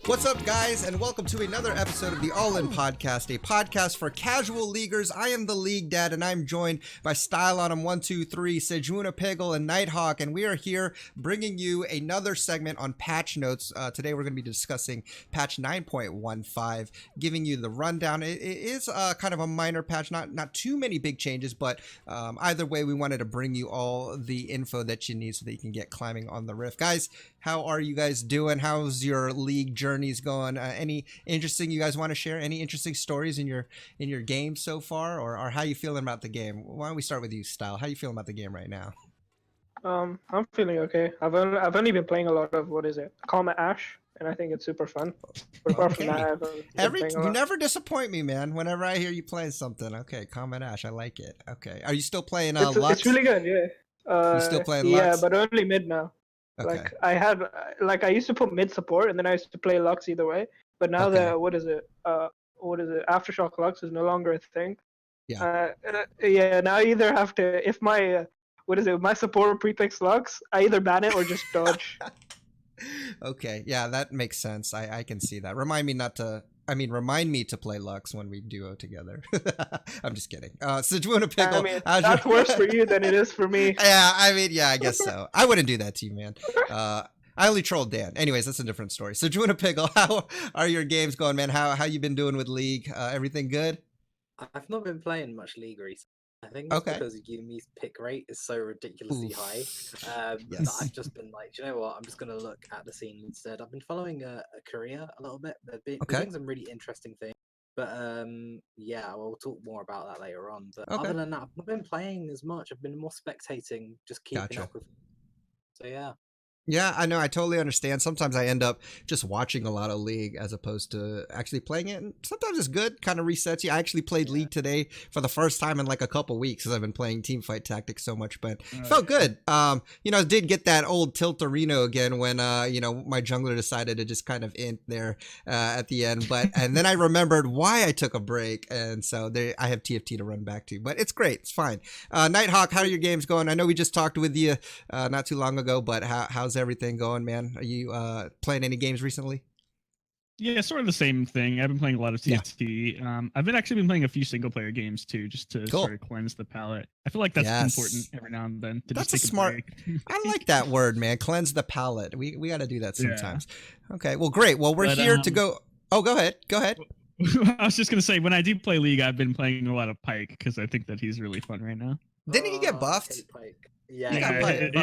What's up, guys, and welcome to another episode of the All In Podcast, a podcast for casual leaguers. I am the League Dad, and I'm joined by Style on 'em 123, Sejuna Piggle, and Nighthawk, and we are here bringing you another segment on patch notes. Today, we're going to be discussing patch 9.15, giving you the rundown. It is kind of a minor patch, not too many big changes, but either way, we wanted to bring you all the info that you need so that you can get climbing on the Rift. Guys, how are you guys doing? How's your league journeys going? Any interesting you guys want to share? Any interesting stories in your game so far, or how you feeling about the game? Why don't we start with you, Style? How you feeling about the game right now? I'm feeling okay. I've only been playing a lot of Comet Ash, and I think it's super fun. But apart from that, I've been playing a lot. You never disappoint me, man. Whenever I hear you playing something, okay, Comet Ash, I like it. Okay, are you still playing Lux? It's really good, yeah. You still playing yeah, Lux? but only mid now. Okay. I used to put mid support, and then I used to play Lux either way. But now Aftershock Lux is no longer a thing. Yeah. Now I either have to, if my my support prefix Lux, I either ban it or just dodge. Okay, yeah, that makes sense. I can see that. Remind me to play Lux when we duo together. I'm just kidding. Sejuna Piggle. I mean, that's worse for you than it is for me. Yeah, I guess so. I wouldn't do that to you, man. I only trolled Dan. Anyways, that's a different story. Sejuna Piggle, how are your games going, man? How you been doing with League? Everything good? I've not been playing much League recently. I think it's because Yumi's pick rate is so ridiculously high. Yes. That I've just been like, do you know what? I'm just going to look at the scene instead. I've been following a Korea a little bit. They're doing some really interesting things. But yeah, we'll talk more about that later on. But other than that, I've not been playing as much. I've been more spectating, just keeping up with. So yeah. Yeah, I know. I totally understand. Sometimes I end up just watching a lot of League as opposed to actually playing it. And sometimes it's good, kind of resets you. I actually played League today for the first time in like a couple weeks because I've been playing TeamFight Tactics so much, but it felt good. I did get that old Tiltarino again when, my jungler decided to just kind of int there at the end. And then I remembered why I took a break. And so I have TFT to run back to, but it's great. It's fine. Nighthawk, how are your games going? I know we just talked with you not too long ago, but how's everything going, man? Are you playing any games recently? Yeah, sort of the same thing. I've been playing a lot of TFT. I've actually been playing a few single player games too, just to sort of cleanse the palate. I feel like that's important every now and then. That's a smart. I like that word, man. Cleanse the palate. We got to do that sometimes. Yeah. Okay. Well, great. Well, we're here to go. Oh, go ahead. Go ahead. I was just gonna say, when I do play League, I've been playing a lot of Pike because I think that he's really fun right now. Didn't he get buffed? Yeah,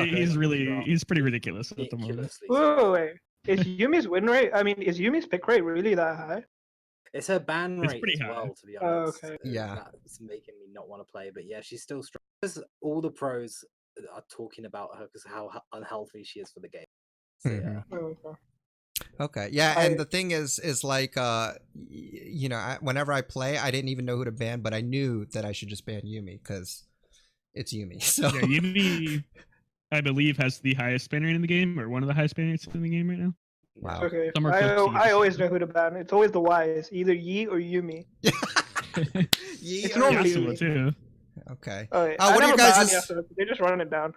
he's pretty ridiculous at the moment. Wait. Is Yumi's win rate? I mean, is Yumi's pick rate really that high? It's her ban rate as well, to be honest. Okay. Yeah. That's making me not want to play, but yeah, she's still strong. Because all the pros are talking about her because how unhealthy she is for the game. So, yeah. Okay. Yeah, and the thing is like, whenever I play, I didn't even know who to ban, but I knew that I should just ban Yumi because it's Yumi. So yeah, Yumi, I believe, has the highest ban rate in the game, or one of the highest ban rates in the game right now. Wow. Okay. I always know who to ban. It's always the Y's, either Yi or Yumi. Yi it's or normally Yasuo too. Okay. What are your guys'? They just run it down.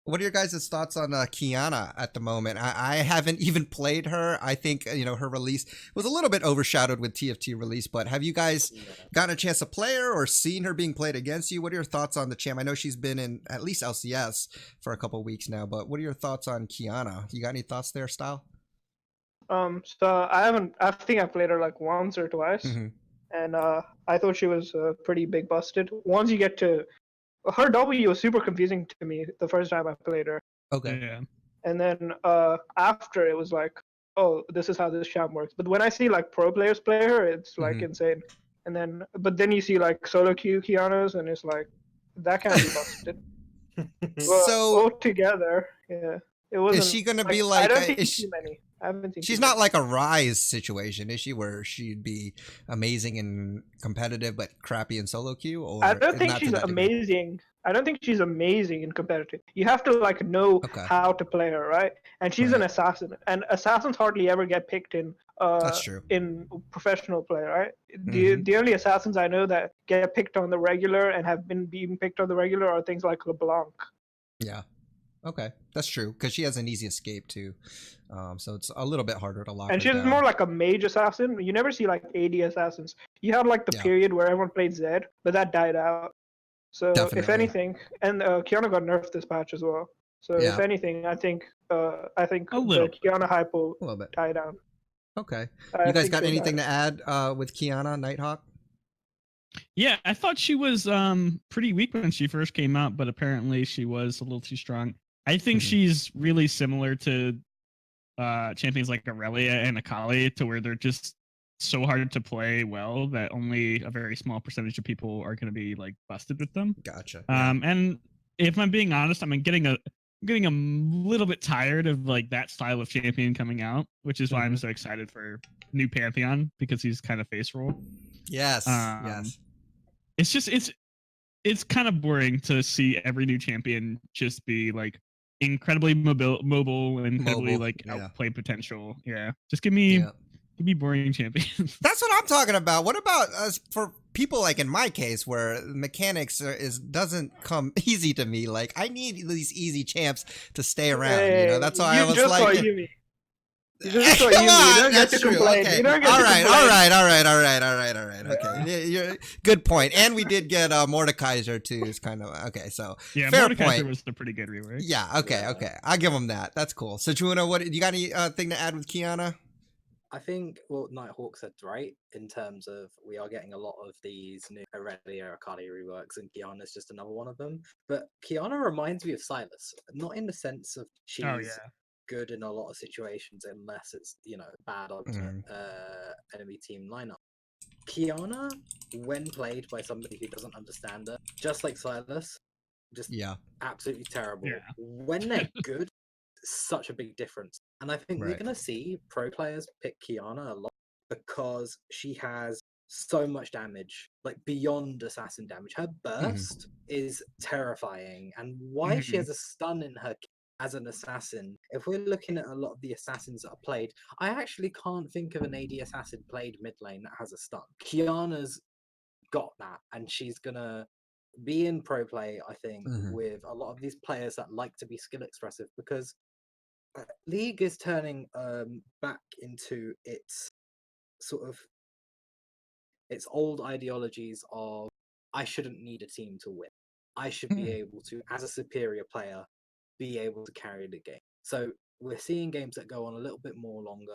What are your guys' thoughts on Kiana at the moment? I haven't even played her. I think, her release was a little bit overshadowed with TFT release, but have you guys gotten a chance to play her or seen her being played against you? What are your thoughts on the champ? I know she's been in at least LCS for a couple weeks now, but what are your thoughts on Kiana? You got any thoughts there, Style? So I think I played her like once or twice, and I thought she was pretty big busted. Once you get to her W was super confusing to me the first time I played her. Okay. Yeah. And then after it was like, oh, this is how this champ works. But when I see like pro players play her, it's like insane. And then you see like solo queue Kianas, and it's like that can't be busted. So altogether, yeah, it wasn't. Is she gonna be like? I don't think too many. I haven't seen. She's not like a Rise situation, is she? Where she'd be amazing and competitive, but crappy in solo queue. Or I don't think she's amazing. I don't think she's amazing in competitive. You have to like know how to play her, right? And she's an assassin, and assassins hardly ever get picked in. That's true. In professional play, right? The only assassins I know that get picked on the regular and have been being picked on the regular are things like LeBlanc. Yeah. Okay, that's true because she has an easy escape too, so it's a little bit harder to lock And her she's down. more like a mage assassin. You never see like AD assassins. You had like the period where everyone played Zed, but that died out. So Definitely. if anything, and Kiana got nerfed this patch as well. So if anything, I think the Kiana hype will die down. Okay. You guys got anything to add with Kiana Nighthawk? Yeah, I thought she was pretty weak when she first came out, but apparently she was a little too strong. I think she's really similar to champions like Aurelia and Akali, to where they're just so hard to play well that only a very small percentage of people are going to be like busted with them. Gotcha. And if I'm being honest, I'm getting a little bit tired of like that style of champion coming out, which is why I'm so excited for new Pantheon, because he's kind of face roll. Yes. Yes. It's just it's kind of boring to see every new champion just be like incredibly mobile and incredibly like outplay potential. Yeah, just give me boring champions. That's what I'm talking about. What about for people like in my case where mechanics doesn't come easy to me? Like I need these easy champs to stay around. You know, that's why I was like. You just saw you don't get to complain. Okay. You don't get all to right, complain. Okay, you're good point. And we did get Mordekaiser too. Is kind of okay. So yeah, fair Mordekaiser point. was a pretty good rework. Yeah. Okay. I'll give him that. That's cool. So Juno, what you got? Any thing to add with Kiana? I think what Nighthawk said right in terms of we are getting a lot of these new Aurelia Akali reworks, and Kiana's just another one of them. But Kiana reminds me of Silas, not in the sense of she's good in a lot of situations unless it's bad ultimate enemy team lineup. Kiana, when played by somebody who doesn't understand her, just like Silas, just absolutely terrible. Yeah. When they're good, such a big difference. And I think we're going to see pro players pick Kiana a lot because she has so much damage, like beyond assassin damage. Her burst is terrifying, and why she has a stun in her as an assassin. If we're looking at a lot of the assassins that are played, I actually can't think of an AD assassin played mid lane that has a stun. Kiana's got that, and she's gonna be in pro play, I think, with a lot of these players that like to be skill expressive, because League is turning back into its sort of its old ideologies of I shouldn't need a team to win. I should be able to, as a superior player, be able to carry the game. So we're seeing games that go on a little bit more longer.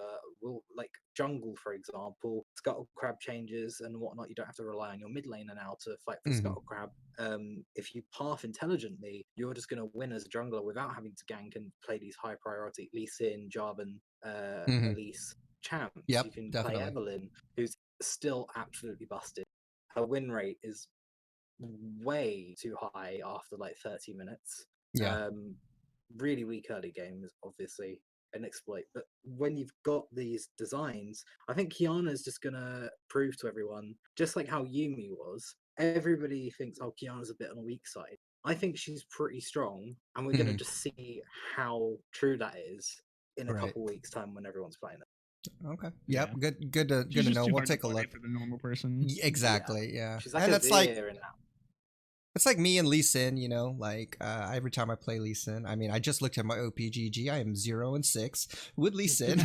Like Jungle, for example, Scuttle Crab changes and whatnot. You don't have to rely on your mid laner now to fight for Scuttle Crab. If you path intelligently, you're just going to win as a jungler without having to gank and play these high priority Lee Sin, Jarvan, Elise champs. Yep, you can definitely. play Evelyn, who's still absolutely busted. Her win rate is way too high after like 30 minutes. Really weak early game is obviously an exploit, but when you've got these designs, I think Kiana is just gonna prove to everyone, just like how Yumi was. Everybody thinks, oh, Kiana's a bit on the weak side. I think she's pretty strong, and we're gonna just see how true that is in a couple weeks' time when everyone's playing it. Okay. Yep. Good to know. We'll take a look for the normal person. Exactly. Yeah. She's like and that's like in that. It's like me and Lee Sin, you know, like every time I play Lee Sin, I mean, I just looked at my OPGG. I am 0-6 with Lee Sin.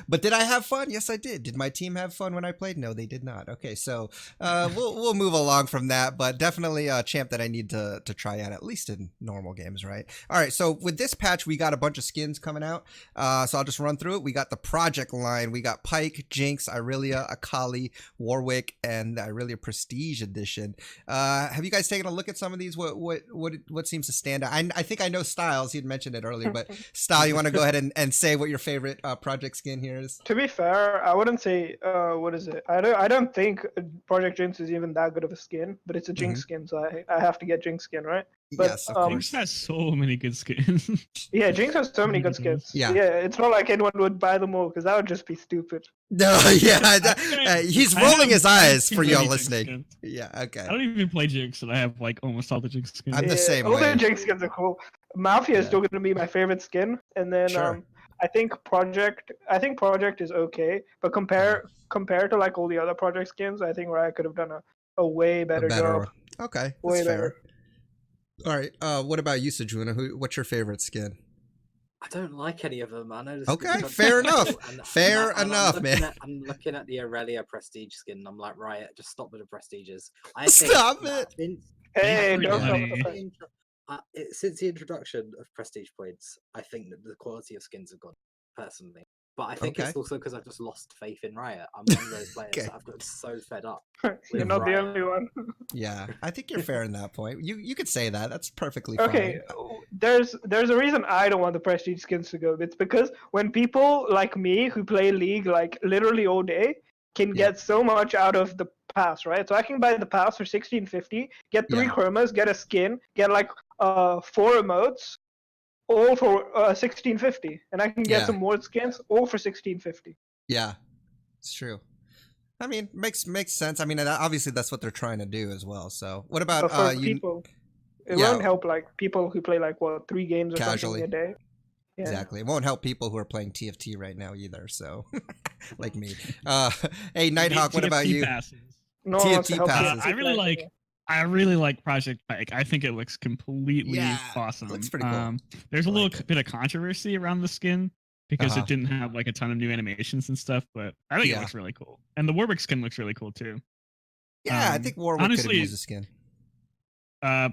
But did I have fun? Yes, I did. Did my team have fun when I played? No, they did not. Okay, so we'll move along from that, but definitely a champ that I need to try out, at least in normal games, right? All right, so with this patch, we got a bunch of skins coming out. So I'll just run through it. We got the Project line. We got Pyke, Jinx, Irelia, Akali, Warwick, and the Irelia Prestige Edition. Have you guys taken a look at some of these? What seems to stand out? I think I know Styles. He'd mentioned it earlier, but Style, you want to go ahead and say what your favorite Project skin here is? To be fair, I wouldn't say what is it? I don't think Project Jinx is even that good of a skin, but it's a Jinx skin, so I have to get Jinx skin, right? But, yes, of course. Jinx has so many good skins. Yeah, Jinx has so many good skins. Yeah, it's not like anyone would buy them all because that would just be stupid. No, he's rolling his eyes for y'all listening. Yeah, okay. I don't even play Jinx, and I have like almost all the Jinx skins. I'm the same way. All the Jinx skins are cool. Mafia is still going to be my favorite skin, and then I think Project is okay, but compared to like all the other Project skins, I think Riot could have done a way better job. Okay, that's fair. All right. What about you, Sejuna? What's your favorite skin? I don't like any of them. I know this. Okay, fair enough. Fair enough, man. I'm looking at the Aurelia Prestige skin. And I'm like, Riot, just stop with the Prestiges. Stop it. Hey, Pretty don't funny. stop with the Since the introduction of Prestige points, I think that the quality of skins have gone personally. But I think Okay. it's also because I've just lost faith in Riot. I'm one of those players Okay. that I've got so fed up. You're not the Riot. only one. Yeah, I think you're fair in that point. You could say that. That's perfectly Okay, fine. there's a reason I don't want the prestige skins to go. It's because when people like me who play League like literally all day can get so much out of the pass, right? So I can buy the pass for 1650, get 3 Yeah. chromas, get a skin, get like 4 emotes, all for 1650, and I can get Yeah. some more skins, all for 1650. Yeah, it's true. I mean, makes sense. I mean, obviously that's what they're trying to do as well. So, what about But for you? people, it yeah. won't help like people who play like 3 games or Casually. something a day. Yeah. Exactly. It won't help people who are playing TFT right now either. So, like me. Hey, Nighthawk, what about you? Passes. No one wants to TFT help passes. TFT I really like Project Pike. I think it looks completely awesome. It looks pretty cool. There's a I little like it. bit of controversy around the skin because it didn't have like a ton of new animations and stuff, but I think it looks really cool. And the Warwick skin looks really cool too. Yeah, I think Warwick could have used a skin.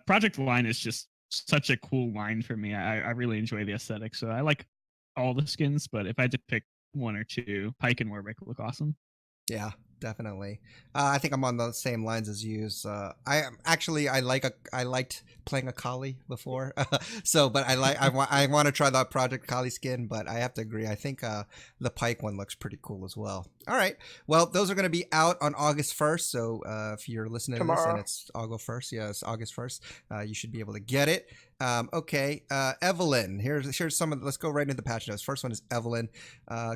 Project Line is just such a cool line for me. I really enjoy the aesthetic, so I like all the skins, but if I had to pick one or two, Pike and Warwick look awesome. Yeah, definitely. I think I'm on the same lines as you. I liked playing a Kali before, but I want to try that Project Kali skin, but I have to agree. I think the Pike one looks pretty cool as well. All right, well, those are going to be out on August 1st. So if you're listening to this and it's August 1st, it's August 1st, you should be able to get it. Okay, Evelyn. Here's some of. Let's go right into the patch notes. First one is Evelyn.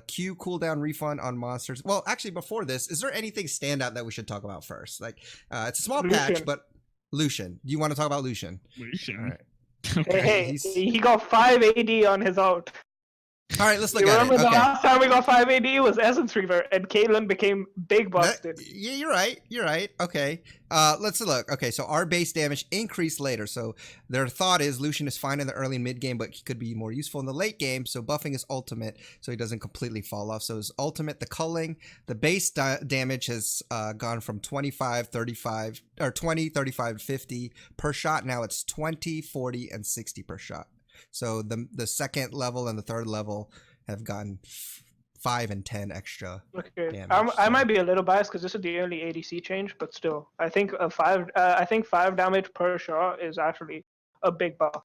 Q cooldown refund on monsters. Well, actually, before this, is there anything standout that we should talk about first? Like, it's a small patch, but Lucian. Do you want to talk about Lucian? Lucian. All right. Okay. Hey, he got 5 AD on his ult. All right, let's look at it. Remember the last time we got 5 AD was Essence Reaver, and Caitlyn became big busted. Yeah, you're right. Okay. Let's look. Okay, so our base damage increased later. So their thought is Lucian is fine in the early and mid game, but he could be more useful in the late game. So buffing his ultimate so he doesn't completely fall off. So his ultimate, the culling, the base damage has gone from 25, 35, or 20, 35, 50 per shot. Now it's 20, 40, and 60 per shot. So the second level and the third level have gotten 5 and 10 extra damage. I might be a little biased because this is the only ADC change, but still, I think 5 damage per shot is actually a big buff.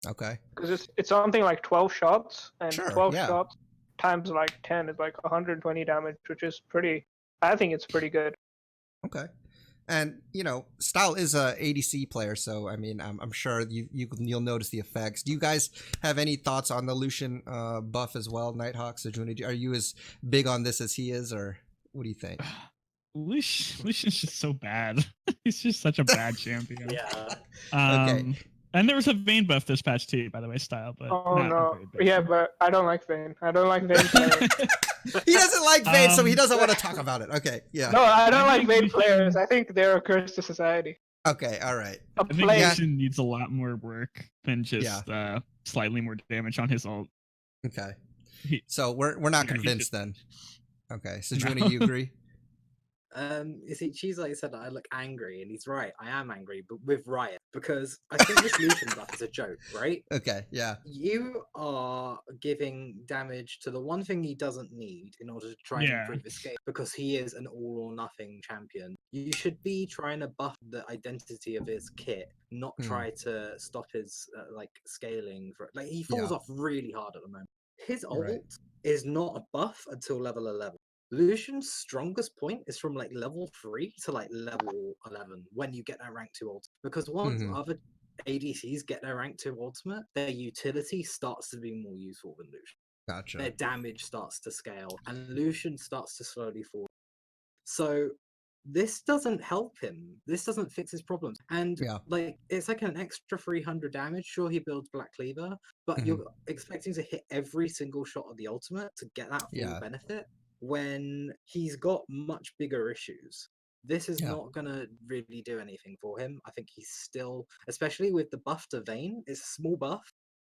Okay. Because it's something like 12 shots, and Sure, 12 yeah. shots times like 10 is like 120 damage, which is pretty. I think it's pretty good. Okay. And Style is a ADC player, so I mean, I'm sure you'll notice the effects. Do you guys have any thoughts on the Lucian buff as well, Nighthawk? Sejuna, are you as big on this as he is, or what do you think? Lucian's just so bad. He's just such a bad champion. Yeah. Okay. And there was a Vayne buff this patch too, by the way, Style. But no, yeah, but I don't like Vayne. I don't like Vayne players. He doesn't like Vayne, so he doesn't want to talk about it. Okay, yeah. No, I don't like Vayne players. I think they're a curse to society. Okay, all right. I think Lucian needs a lot more work than just slightly more damage on his ult. Okay. So we're not convinced then. Okay, Sejuna, you agree? You see, Cheese like said that I look angry, and he's right. I am angry, but with Riot, because I think this Lucian buff is a joke, right? Okay, yeah. You are giving damage to the one thing he doesn't need in order to try and improve his scale, because he is an all-or-nothing champion. You should be trying to buff the identity of his kit, not try to stop his scaling. Like he falls off really hard at the moment. His ult is not a buff until level 11. Lucian's strongest point is from like level 3 to like level 11 when you get that rank 2 ultimate. Because once other ADCs get their rank 2 ultimate, their utility starts to be more useful than Lucian. Gotcha. Their damage starts to scale, and Lucian starts to slowly fall. So this doesn't help him. This doesn't fix his problems. And it's like an extra 300 damage. Sure, he builds Black Cleaver, but you're expecting to hit every single shot of the ultimate to get that full benefit when he's got much bigger issues this is not going to really do anything for him. I think he's still, especially with the buff to Vayne, it's a small buff,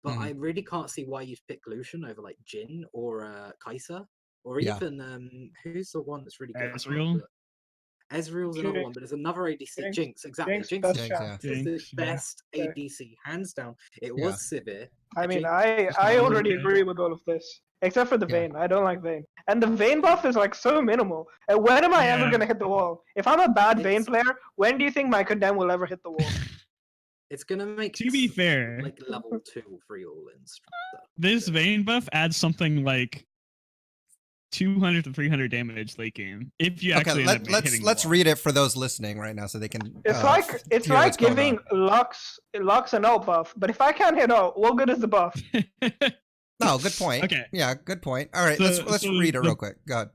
but I really can't see why you'd pick Lucian over like Jhin or Kai'Sa, or even who's the one that's really good? Ezreal. Ezreal's another one, but there's another ADC. Jinx, exactly. Jinx is the best ADC, hands down. It was Sivir. I mean, I already agree with all of this, except for the Vayne. I don't like Vayne. And the Vayne buff is like so minimal. And when am I ever going to hit the wall? If I'm a bad Vayne player, when do you think my condemn will ever hit the wall? It's going to make, to be fair, like level 2 for all ins. This Vayne buff adds something like 200 to 300 damage late game. If you actually let's read it for those listening right now so they can. It's like giving Lux an ult buff, but if I can't hit ult, what good is the buff? No, good point. Okay. Yeah, good point. All right, let's read it real quick. Go ahead.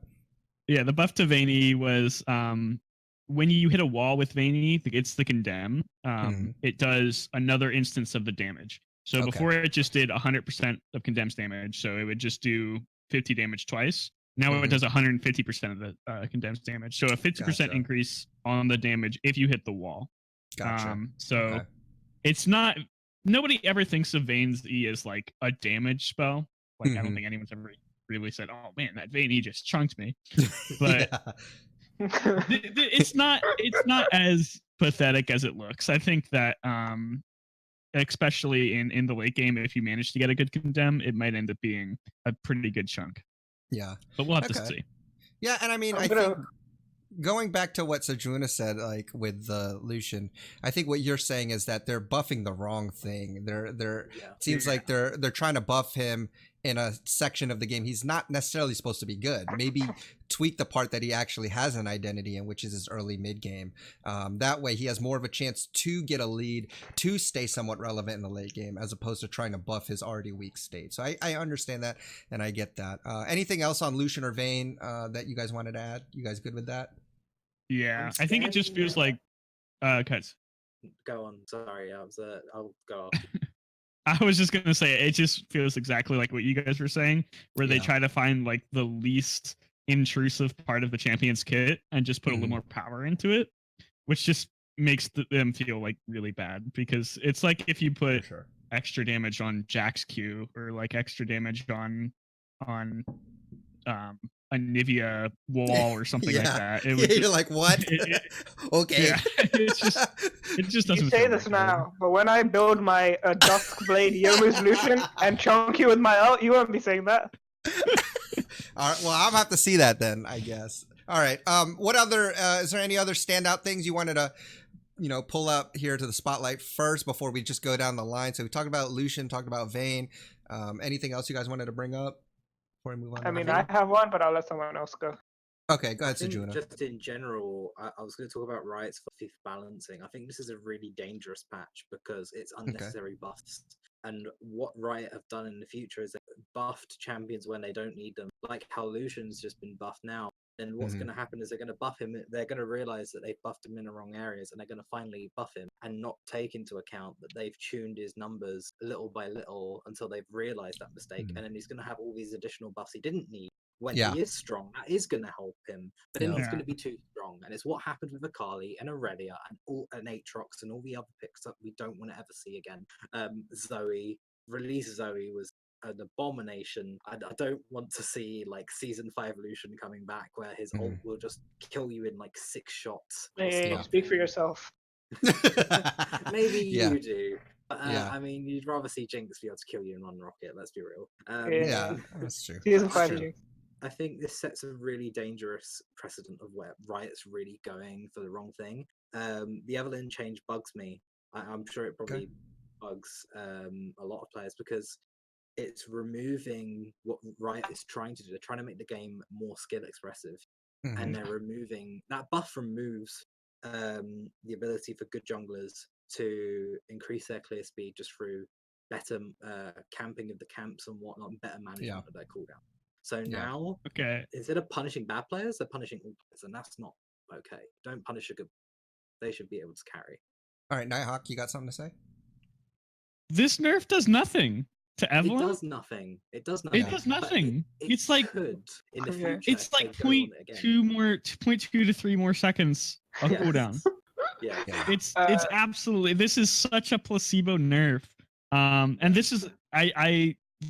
Yeah, the buff to Vayne was when you hit a wall with Vayne, it's the condemn. It does another instance of the damage. So before it just did 100% of condemns damage, so it would just do 50 damage twice. Now it does 150% of the condemns damage. So a 50% increase on the damage if you hit the wall. Gotcha. It's not, nobody ever thinks of Vayne's E as like a damage spell. Like I don't think anyone's ever really said, oh man, that Vayne E just chunked me. But it's not as pathetic as it looks. I think that especially in the late game, if you manage to get a good condemn, it might end up being a pretty good chunk. Yeah, but we'll have to see. Yeah, and I mean, I think going back to what Sejuna said, like with Lucian, I think what you're saying is that they're buffing the wrong thing. It seems like they're trying to buff him in a section of the game he's not necessarily supposed to be good. Maybe tweak the part that he actually has an identity in, which is his early mid game. That way he has more of a chance to get a lead, to stay somewhat relevant in the late game, as opposed to trying to buff his already weak state. So I understand that, and I get that. Anything else on Lucian or Vayne that you guys wanted to add? You guys good with that? Yeah, I think it just feels like cuts. Go on. Sorry, I'll go off. I was just gonna say it just feels exactly like what you guys were saying, where they try to find like the least intrusive part of the champion's kit and just put a little more power into it, which just makes them feel like really bad, because it's like if you put extra damage on Jack's Q or like extra damage on a Nivea wall or something like that. You're like, what? Okay. Yeah, it just doesn't. You say this now, but when I build my Duskblade Youmuu's Lucian and chunk you with my ult, you won't be saying that. All right, well, I'll have to see that then, I guess. All right. What other? Is there any other standout things you wanted to, pull up here to the spotlight first before we just go down the line? So we talked about Lucian, talked about Vayne. Anything else you guys wanted to bring up? We move on. I mean, I have one, but I'll let someone else go. Okay, go ahead, Sejuna. Just in general, I was going to talk about Riot's FIFA balancing. I think this is a really dangerous patch because it's unnecessary buffs. And what Riot have done in the future is they've buffed champions when they don't need them, like how Lucian's just been buffed now. Then what's going to happen is they're going to buff him. They're going to realize that they've buffed him in the wrong areas, and they're going to finally buff him and not take into account that they've tuned his numbers little by little until they've realized that mistake. And then he's going to have all these additional buffs he didn't need when he is strong. That is going to help him, but then he's going to be too strong. And it's what happened with Akali and Aurelia and Aatrox and all the other picks that we don't want to ever see again. Zoe was an abomination. I don't want to see like season 5 Lucian coming back where his ult will just kill you in like 6 shots. Hey, speak for yourself. Maybe you do. But, I mean, you'd rather see Jinx be able to kill you in one rocket, let's be real. That's true. Season 5 Jinx. I think this sets a really dangerous precedent of where Riot's really going for the wrong thing. The Evelyn change bugs me. I'm sure it probably bugs a lot of players because it's removing what Riot is trying to do. They're trying to make the game more skill expressive, and they're removing that buff. Removes the ability for good junglers to increase their clear speed just through better camping of the camps and whatnot, and better management of their cooldown. So now, instead of punishing bad players, they're punishing all players, and that's not okay. Don't punish a good. They should be able to carry. All right, Nighthawk, you got something to say? This nerf does nothing. to Evelyn. It does nothing. It does nothing. It does nothing. It's like could in the Okay. future. it's like take go on it again. 0.2 to 3 more seconds of Yes. cooldown. Yeah. It's absolutely, this is such a placebo nerf. And this is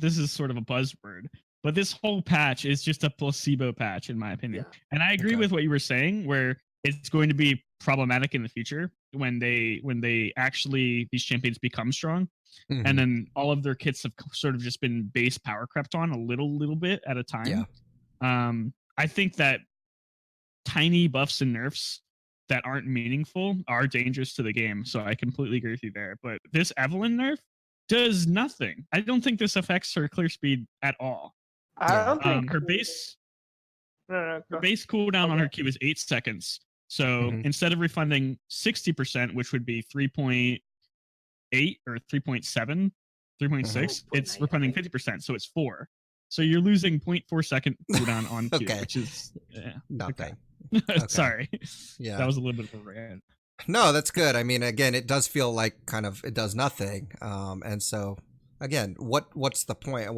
this is sort of a buzzword, but this whole patch is just a placebo patch in my opinion. Yeah. And I agree with what you were saying, where it's going to be problematic in the future when they actually these champions become strong, and then all of their kits have sort of just been base power crept on a little bit at a time. I think that tiny buffs and nerfs that aren't meaningful are dangerous to the game. So I completely agree with you there. But this Evelyn nerf does nothing. I don't think this affects her clear speed at all. I don't think Her base No, her base cooldown on her Q is 8 seconds. So instead of refunding 60%, which would be 3.8 or 3.7, 3.6, it's refunding 50%. So it's 4. So you're losing 0.4 second cooldown on Q, which is nothing. Sorry. Yeah. That was a little bit of a rant. No, that's good. I mean, again, it does feel like kind of it does nothing. And so again, what's the point?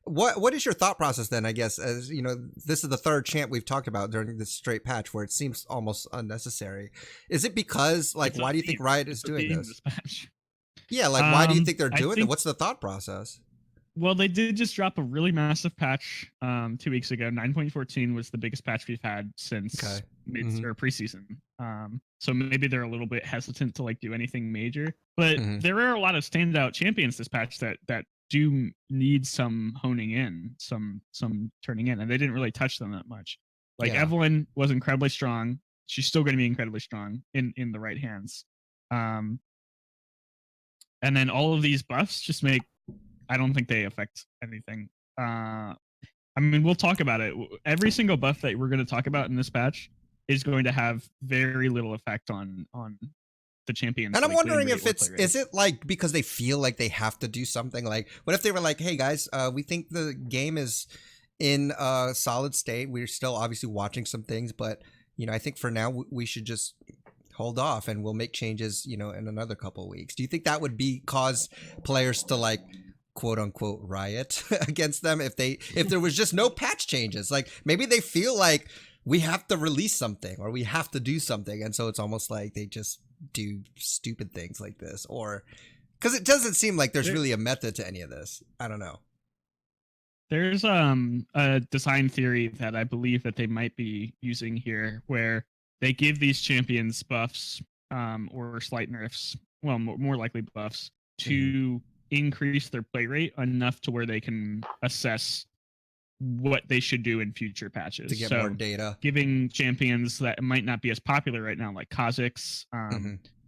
What is your thought process then? I guess, as you know, this is the third champ we've talked about during this straight patch where it seems almost unnecessary. Is it because why do you think Riot is doing this? Yeah, why do you think they're doing it? What's the thought process? Well, they did just drop a really massive patch 2 weeks ago. 9.14 was the biggest patch we've had since mid or preseason. So maybe they're a little bit hesitant to do anything major. But there are a lot of standout champions this patch that do need some honing in, some turning in, and they didn't really touch them that much. Evelyn was incredibly strong. She's still going to be incredibly strong in the right hands. And then all of these buffs just make, I don't think they affect anything. I mean, we'll talk about it. Every single buff that we're going to talk about in this patch is going to have very little effect on the champions. And I'm wondering if is it because they feel like they have to do something? What if they were like, hey guys, we think the game is in a solid state. We're still obviously watching some things, but I think for now we should just hold off and we'll make changes, in another couple of weeks. Do you think that would cause players to quote unquote riot against them if there was just no patch changes? Maybe they feel like we have to release something or we have to do something, and so it's almost like they just do stupid things like this, or because it doesn't seem like there's really a method to any of this. I don't know. There's a design theory that I believe that they might be using here, where they give these champions buffs or slight nerfs, well, more likely buffs, to increase their play rate enough to where they can assess what they should do in future patches to get more data. Giving champions that might not be as popular right now, like Kha'Zix,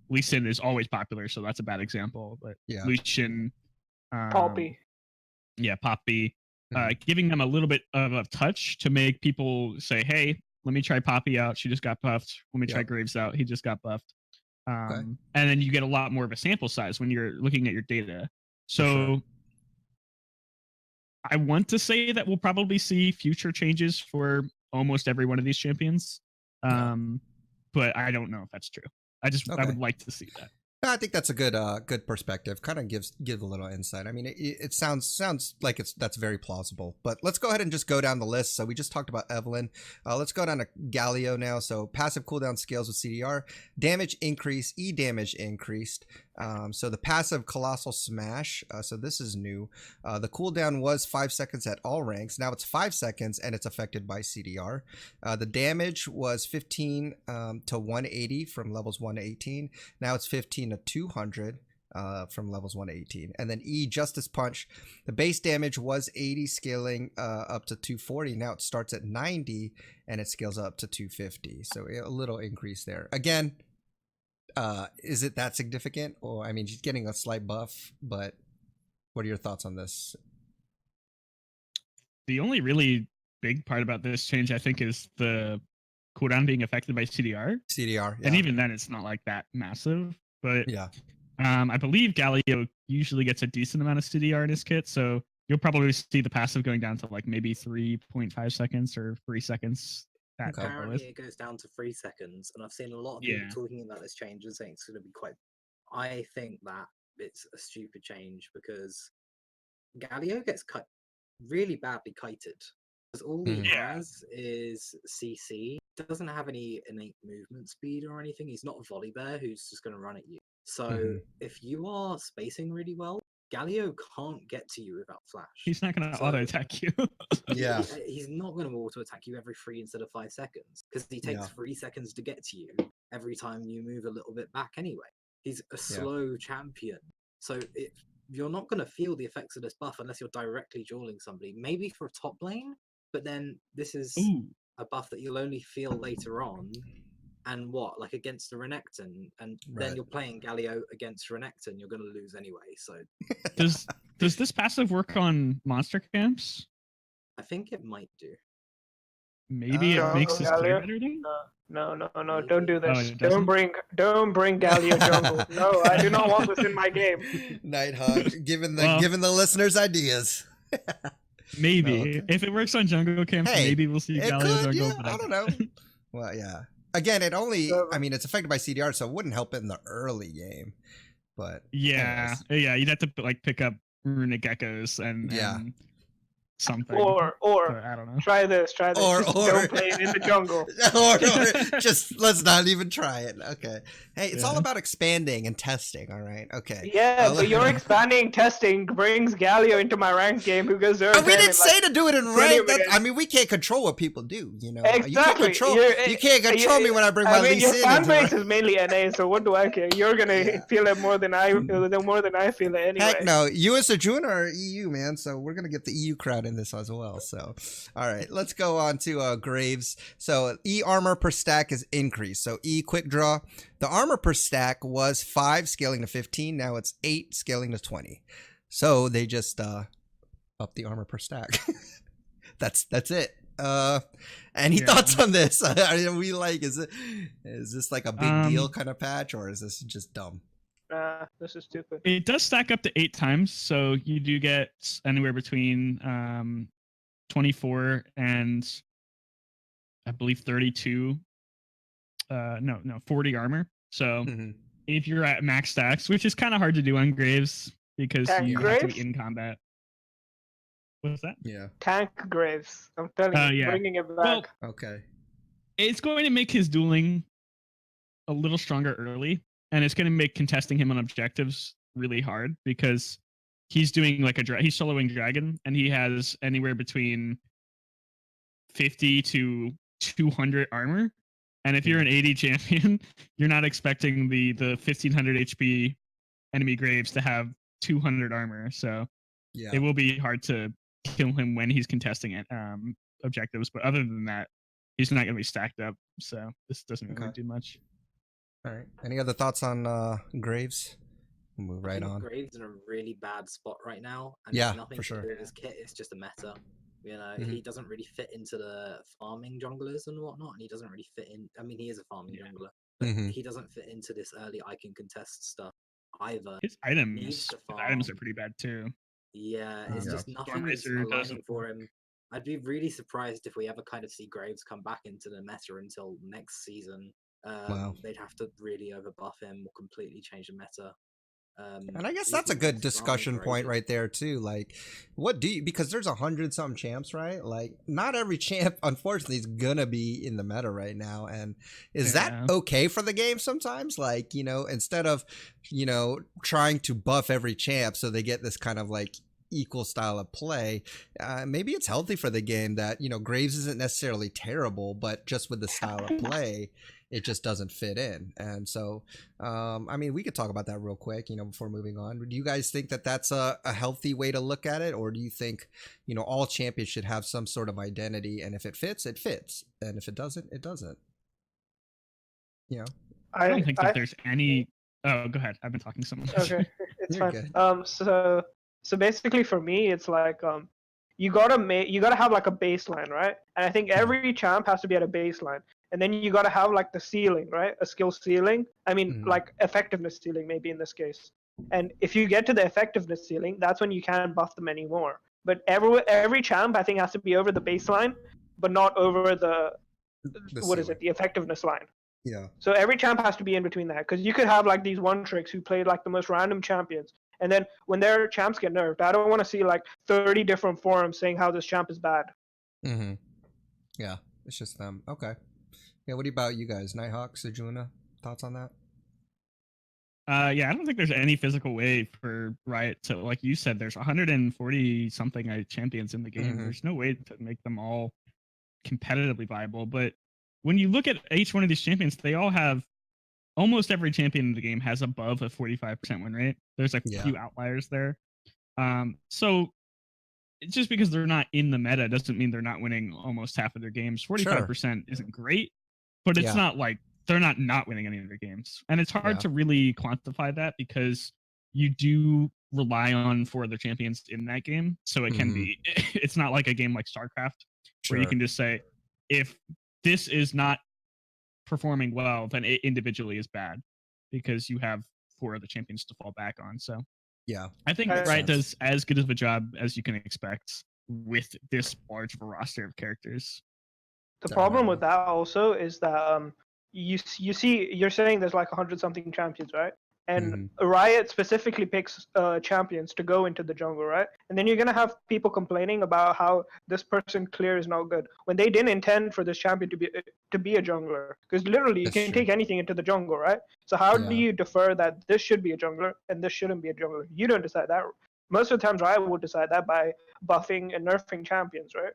Lee Sin is always popular, so that's a bad example. But Lucian, Poppy, Poppy, giving them a little bit of a touch to make people say, "Hey, let me try Poppy out. She just got buffed. Let me try Graves out. He just got buffed." And then you get a lot more of a sample size when you're looking at your data. So I want to say that we'll probably see future changes for almost every one of these champions. But I don't know if that's true. I would like to see that. I think that's a good perspective. Kind of give a little insight. I mean, it sounds like that's very plausible. But let's go ahead and just go down the list. So we just talked about Evelyn. Let's go down to Galio now. So passive cooldown scales with CDR, damage increase, E damage increased. So the passive Colossal Smash. So this is new. The cooldown was 5 seconds at all ranks. Now it's 5 seconds and it's affected by CDR. The damage was 15 to 180 from levels 1 to 18. Now it's 15 to 200 from levels 1 to 18. And then E Justice Punch. The base damage was 80, scaling up to 240. Now it starts at 90 and it scales up to 250. So a little increase there. Again, is it that significant? Or I mean, she's getting a slight buff, but what are your thoughts on this? The only really big part about this change, I think, is the cooldown being affected by CDR. And even then, it's not that massive. But I believe Galio usually gets a decent amount of CDR in his kit, so you'll probably see the passive going down to maybe 3.5 seconds or 3 seconds. Apparently it goes down to 3 seconds, and I've seen a lot of people talking about this change and saying it's going to be quite. I think that it's a stupid change because Galio gets cut really badly kited. Because all he has is CC. Doesn't have any innate movement speed or anything. He's not a volley bear who's just going to run at you. So if you are spacing really well, Galio can't get to you without flash. He's not going to auto attack you. Yeah. He's not going to auto attack you every 3 instead of 5 seconds because he takes 3 seconds to get to you every time you move a little bit back anyway. He's a slow champion. So you're not going to feel the effects of this buff unless you're directly dueling somebody. Maybe for a top lane, but then this is a buff that you'll only feel later on. And like against the Renekton, and then you're playing Galio against Renekton, you're going to lose anyway. So does this passive work on monster camps? I think it might do. Maybe it makes this clear better then? No, Maybe. don't do this. Oh, don't bring Galio jungle. No, I do not want this in my game. Nighthawk, giving the listeners ideas. Maybe. Okay. If it works on jungle camps, maybe we'll see Galio jungle. Yeah, I don't know. Well, yeah. Again, it's affected by CDR, so it wouldn't help it in the early game. But yeah, you'd have to pick up runic echoes and something. Or I don't know. Try this. Or don't play it in the jungle. or just let's not even try it. Okay. Hey, it's all about expanding and testing. All right. Okay. Yeah, but your expanding testing brings Galio into my ranked game because we didn't say to do it in ranked. We can't control what people do. You know. Exactly. You can't control me when I bring my Lee Sin. Your fan base is mainly NA, so what do I care? You're gonna feel it more than I feel it anyway. Heck no, you and Sejuna are EU, man. So we're gonna get the EU crowd in this as well. So, all right, let's go on to Graves. So E armor per stack is increased. So E quick draw. The armor per stack was 5 scaling to 15. Now it's 8 scaling to 20. So they just up the armor per stack. That's it. Any thoughts on this? Is this like a big deal kind of patch, or is this just dumb? This is stupid. It does stack up to 8 times, so you do get anywhere between 24 and I believe 32. 40 armor. So if you're at max stacks, which is kind of hard to do on Graves because you have to be in combat. What's that? Yeah. Tank Graves. I'm telling you, bringing it back. Well, okay. It's going to make his dueling a little stronger early, and it's going to make contesting him on objectives really hard because he's doing like he's soloing dragon, and he has anywhere between 50 to 200 armor. And if you're an 80 champion, you're not expecting the 1500 HP enemy Graves to have 200 armor. So it will be hard to kill him when he's contesting objectives. But other than that, he's not going to be stacked up. So this doesn't really do much. All right. Any other thoughts on Graves? We'll move right on. Graves in a really bad spot right now. And nothing for sure. To do with his kit. It's just a meta. You know, he doesn't really fit into the farming junglers and whatnot, and he doesn't really fit in. I mean, he is a farming jungler, but he doesn't fit into this early I can contest stuff either. His items are pretty bad too. Yeah, it's just nothing is aligning for him. I'd be really surprised if we ever kind of see Graves come back into the meta until next season. They'd have to really overbuff him or completely change the meta. And I guess that's a good discussion point right there too. Like, because there's 100-something champs, right? Like, not every champ, unfortunately, is gonna be in the meta right now. And is that okay for the game sometimes? Like, instead of, trying to buff every champ so they get this kind of like equal style of play, maybe it's healthy for the game that, Graves isn't necessarily terrible, but just with the style of play, it just doesn't fit in. And so, we could talk about that real quick, before moving on. Do you guys think that that's a healthy way to look at it? Or do you think, all champions should have some sort of identity, and if it fits, it fits. And if it doesn't, it doesn't. I don't think that there's any... Oh, go ahead. I've been talking so much. Okay, it's fine. Good. So basically for me, it's like, you gotta have like a baseline, right? And I think every champ has to be at a baseline. And then you got to have like the ceiling, right? A skill ceiling. I mean, like effectiveness ceiling, maybe in this case. And if you get to the effectiveness ceiling, that's when you can't buff them anymore. But every champ, I think, has to be over the baseline, but not over the effectiveness line. Yeah. So every champ has to be in between that, because you could have like these one tricks who played like the most random champions, and then when their champs get nerfed, I don't want to see like 30 different forums saying how this champ is bad. Mm-hmm. Yeah, it's just them. Okay. Yeah, what about you guys? Nighthawk, Sejuna, thoughts on that? Yeah, I don't think there's any physical way for Riot to, like you said, there's 140 something champions in the game. Mhm. There's no way to make them all competitively viable. But when you look at each one of these champions, they all have, almost every champion in the game has above a 45% win rate. There's a Yeah. few outliers there. So just because they're not in the meta doesn't mean they're not winning almost half of their games. 45% isn't great, but it's Yeah. not like they're not winning any of their games. And it's hard Yeah. to really quantify that because you do rely on 4 other champions in that game. So it can be, it's not like a game like StarCraft where you can just say, if this is not performing well, then it individually is bad because you have 4 other champions to fall back on. So Yeah. I think Makes Riot sense. does as good of a job as you can expect with this large of a roster of characters. The problem with that also is that you see, you're saying there's like 100 something champions, right? And Riot specifically picks champions to go into the jungle, right? And then you're gonna have people complaining about how this person clear is not good when they didn't intend for this champion to be a jungler. Because literally, you That's can true. take anything into the jungle, right? So how do Yeah. you defer that this should be a jungler and this shouldn't be a jungler? You don't decide that. Most of the times, Riot will decide that by buffing and nerfing champions, right?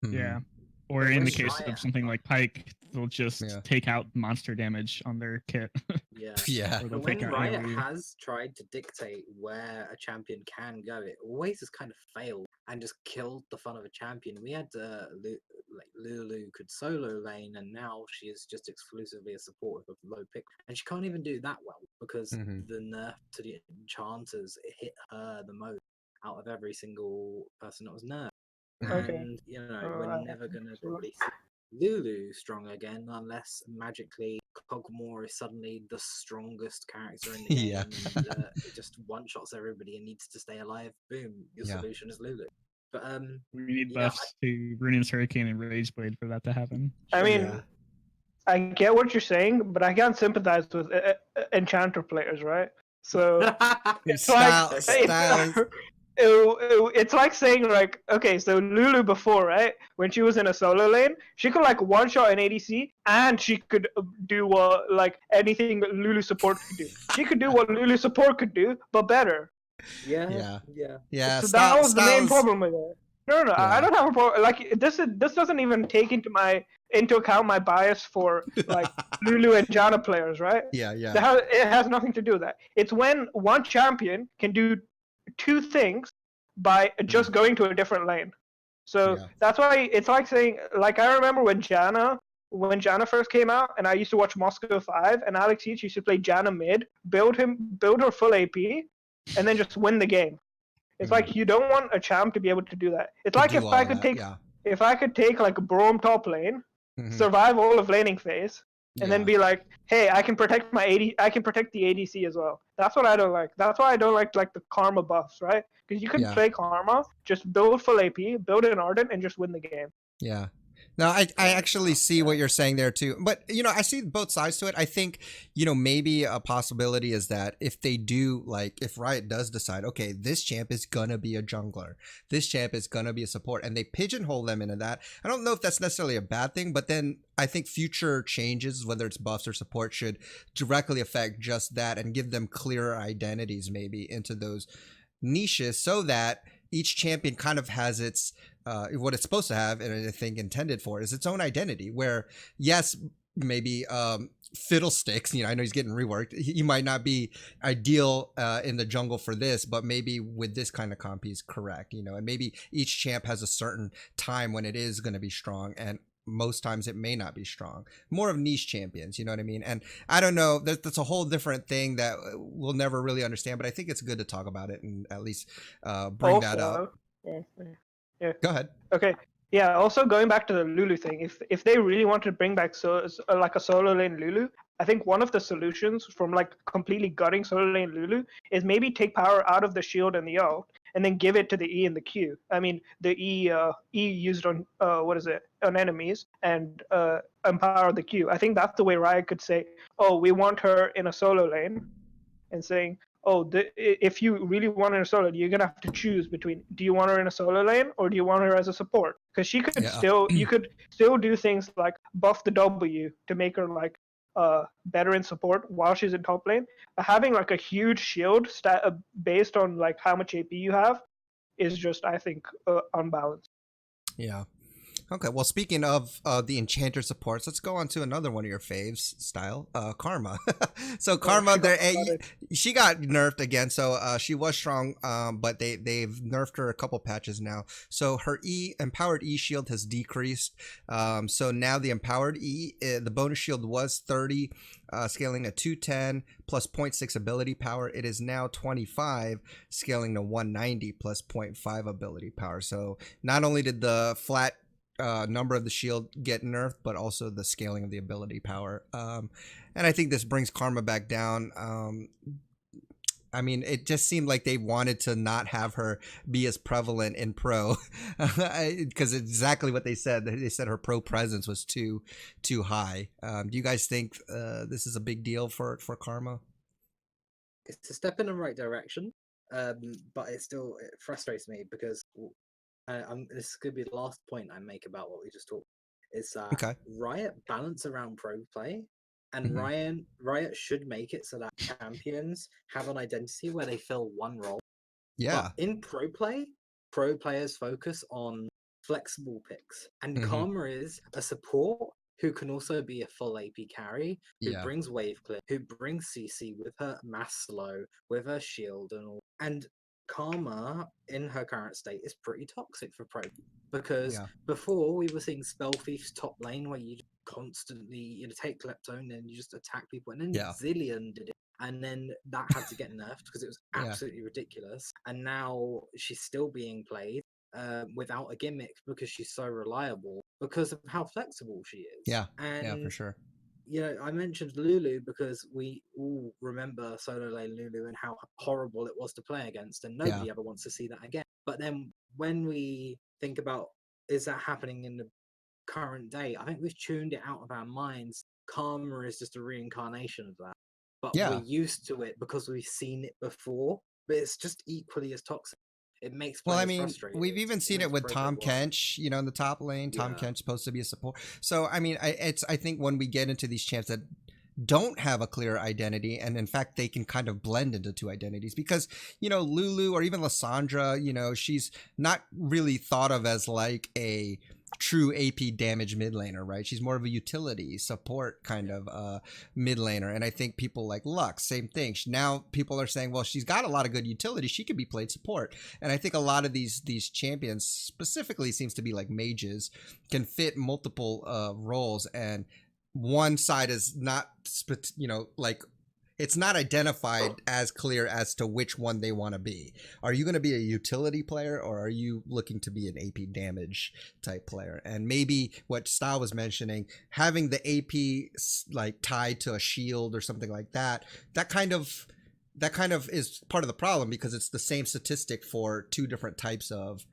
Yeah. Or But in when the case Riot- of something like Pyke, they'll just Yeah. take out monster damage on their kit. Yeah. Yeah. Or they'll But when take out Riot AoE. has tried to dictate where a champion can go, it always has kind of failed and just killed the fun of a champion. We had like Lulu could solo lane, and now she is just exclusively a support with a low pick, and she can't even do that well because the nerf to the enchanters hit her the most out of every single person that was nerfed. Okay. And we're never gonna probably see Lulu strong again unless magically Kog'Maw is suddenly the strongest character in the game Yeah. and it just one shots everybody and needs to stay alive. Boom, your Yeah. solution is Lulu. But We need yeah, buffs to Rune's Hurricane and Rageblade for that to happen. I mean, Yeah. I get what you're saying, but I can't sympathize with Enchanter players, right? So it's it's like saying like, okay, so Lulu before, right, when she was in a solo lane, she could like one shot an ADC and she could do what like anything Lulu support could do. She could do what Lulu support could do, but better. yeah. Yeah. So that was the main problem with it. No, Yeah. I don't have a problem. Like this doesn't even take into account my bias for like Lulu and Janna players, right? Yeah. It has nothing to do with that. It's when one champion can do 2 things by just going to a different lane. So that's why it's like saying, like I remember when Janna first came out, and I used to watch Moscow 5, and Alex Heach used to play Janna mid, build her full AP, and then just win the game. It's like you don't want a champ to be able to do that. It's like if I could take like a Braum top lane, survive all of laning phase, and then be like, hey, I can protect the ADC as well. That's what I don't like. That's why I don't like the Karma buffs, right? Because you can play Karma, just build full AP, build an Ardent, and just win the game. Yeah. No, I actually see what you're saying there too. But, I see both sides to it. I think, maybe a possibility is that if they do, like, if Riot does decide, okay, this champ is going to be a jungler, this champ is going to be a support, and they pigeonhole them into that, I don't know if that's necessarily a bad thing, but then I think future changes, whether it's buffs or support, should directly affect just that and give them clearer identities maybe into those niches so that each champion kind of has its what it's supposed to have, and I think intended for is its own identity, where yes, maybe Fiddlesticks, I know he's getting reworked, he might not be ideal in the jungle for this, but maybe with this kind of comp he's correct, and maybe each champ has a certain time when it is going to be strong, and most times it may not be strong. More of niche champions, you know what I mean? And I don't know, that's a whole different thing that we'll never really understand, but I think it's good to talk about it and at least bring that up. Yeah. Go ahead. Okay. Yeah. Also, going back to the Lulu thing, if they really want to bring back like a solo lane Lulu, I think one of the solutions from like completely gutting solo lane Lulu is maybe take power out of the shield and the ult and then give it to the E and the Q. I mean, the E used on on enemies, and empower the Q. I think that's the way Riot could say, oh, we want her in a solo lane, and saying, oh, if you really want her in a solo, you're gonna have to choose between, do you want her in a solo lane or do you want her as a support? Because she could you could still do things like buff the W to make her like better in support while she's in top lane. Having like a huge shield based on like how much AP you have is just, I think, unbalanced. Yeah. Okay, well, speaking of the enchanter supports, let's go on to another one of your faves, Style, Karma. So Karma, she got nerfed again, so she was strong, but they've nerfed her a couple patches now. So her empowered E shield has decreased. So now the empowered E, the bonus shield was 30, scaling to 210 plus 0.6 ability power. It is now 25, scaling to 190 plus 0.5 ability power. So not only did the flat number of the shield get nerfed, but also the scaling of the ability power. And I think this brings Karma back down. I mean, it just seemed like they wanted to not have her be as prevalent in pro, because exactly what they said. They said her pro presence was too high. Do you guys think this is a big deal for Karma? It's a step in the right direction, but it frustrates me because this could be the last point I make about what we just talked. Is that Riot balance around pro play, and Riot should make it so that champions have an identity where they fill one role. Yeah. But in pro play, pro players focus on flexible picks, and Karma is a support who can also be a full AP carry, who brings wave clear, who brings CC with her mass slow, with her shield and all. And Karma, in her current state, is pretty toxic for pro, because before we were seeing Spell Thief's top lane where you constantly take Kleptone and you just attack people, and then Zillion did it, and then that had to get nerfed because it was absolutely ridiculous. And now she's still being played without a gimmick because she's so reliable because of how flexible she is. Yeah, and for sure. I mentioned Lulu because we all remember solo lane Lulu and how horrible it was to play against, and nobody ever wants to see that again. But then when we think about, is that happening in the current day, I think we've tuned it out of our minds. Karma is just a reincarnation of that. But we're used to it because we've seen it before, but it's just equally as toxic. It makes players frustrated. We've even seen it with Tom Kench, in the top lane. Tom Kench supposed to be a support. So, I mean, I think when we get into these champs that don't have a clear identity, and in fact, they can kind of blend into two identities, because, Lulu or even Lissandra, she's not really thought of as like a true AP damage mid laner, right? She's more of a utility support kind of mid laner. And I think people like Lux, same thing. Now people are saying, well, she's got a lot of good utility, she could be played support. And I think a lot of these champions, specifically seems to be like mages, can fit multiple roles, and one side is not like it's not identified as clear as to which one they want to be. Are you going to be a utility player, or are you looking to be an AP damage type player? And maybe what Style was mentioning, having the AP like tied to a shield or something like that, that kind of is part of the problem, because it's the same statistic for two different types of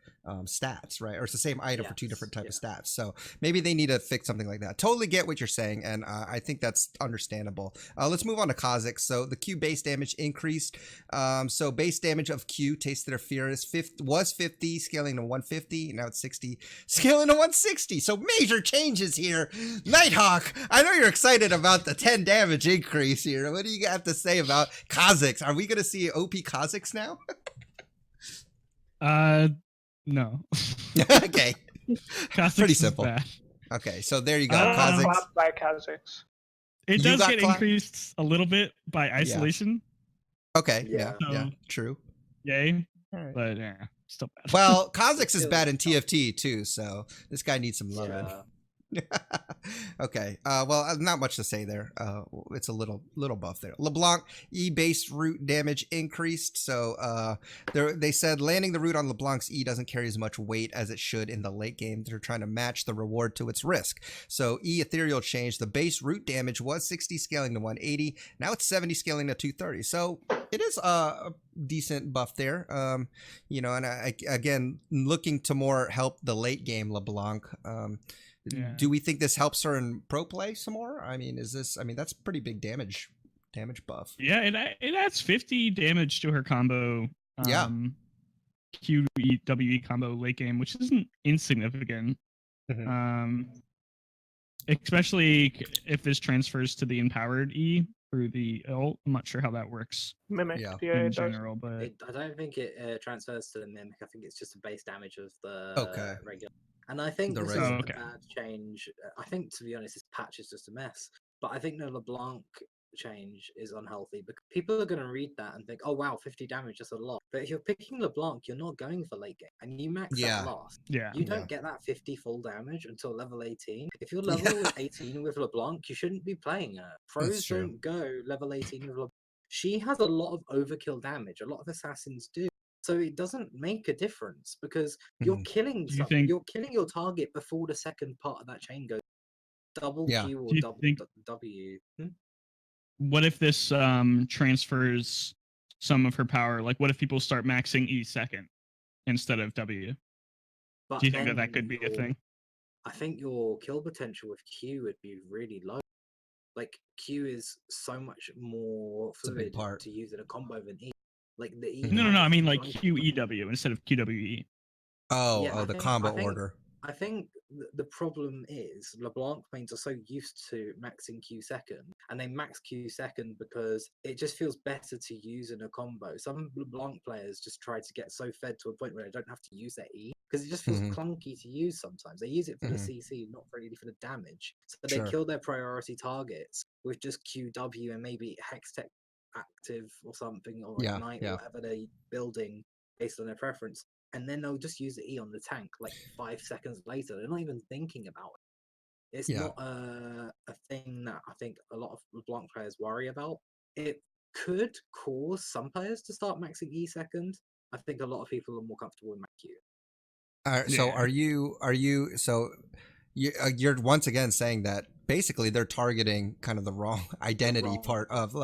stats, right? Or it's the same item for two different types of stats. So maybe they need to fix something like that. Totally get what you're saying, and I think that's understandable. Let's move on to Kha'Zix. So the Q base damage increased. So base damage of Q, Tasted of Fear, was 50, scaling to 150. Now it's 60, scaling to 160. So major changes here. Nighthawk, I know you're excited about the 10 damage increase here. What do you have to say about Kha'Zix? Are we going to see OP Kha'Zix now? No. Okay. Pretty simple. Bad. Okay, so there you go. Kha'Zix. By Kha'Zix. It does get increased a little bit by isolation. Okay, yeah, true. Yay. Right. But still bad. Well, Kha'Zix is bad in TFT too, so this guy needs some loving. Okay. Well, not much to say there. It's a little buff there. LeBlanc E base root damage increased. So they said landing the root on LeBlanc's E doesn't carry as much weight as it should in the late game. They're trying to match the reward to its risk. So E ethereal changed. The base root damage was 60 scaling to 180. Now it's 70 scaling to 230. So it is a decent buff there. You know, and again, looking to more help the late game LeBlanc. Do we think this helps her in pro play some more? I mean, that's pretty big damage buff. Yeah, it adds 50 damage to her combo. Yeah. QWE combo late game, which isn't insignificant. Especially if this transfers to the empowered E through the ult. I'm not sure how that works. Mimic, in general, but I don't think it transfers to the mimic. I think it's just a base damage of the regular. And I think this is a bad change. I think, to be honest, this patch is just a mess. But I think the LeBlanc change is unhealthy because people are going to read that and think, oh wow, 50 damage is a lot. But if you're picking LeBlanc, you're not going for late game. And you max that last. You don't get that 50 full damage until level 18. If you're level 18 with LeBlanc, you shouldn't be playing her. Pros don't go level 18 with LeBlanc. She has a lot of overkill damage. A lot of assassins do. So it doesn't make a difference because you're killing something. You're killing your target before the second part of that chain goes. Double Q or double W. What if this transfers some of her power? Like, what if people start maxing E second instead of W? But do you think that could be a thing? I think your kill potential with Q would be really low. Like, Q is so much more fluid to use in a combo than E. Like the E. No. I mean like QEW instead of QWE. The combo order. I think the problem is LeBlanc mains are so used to maxing Q second, and they max Q second because it just feels better to use in a combo. Some LeBlanc players just try to get so fed to a point where they don't have to use their E because it just feels clunky to use sometimes. They use it for the CC, not really for the damage. So they kill their priority targets with just QW and maybe Hextech active or something, or Ignite or whatever they're building based on their preference. And then they'll just use the E on the tank like 5 seconds later. They're not even thinking about it. It's not a thing that I think a lot of LeBlanc players worry about. It could cause some players to start maxing E second. I think a lot of people are more comfortable with max Q. So you're once again saying that basically they're targeting kind of the wrong identity part of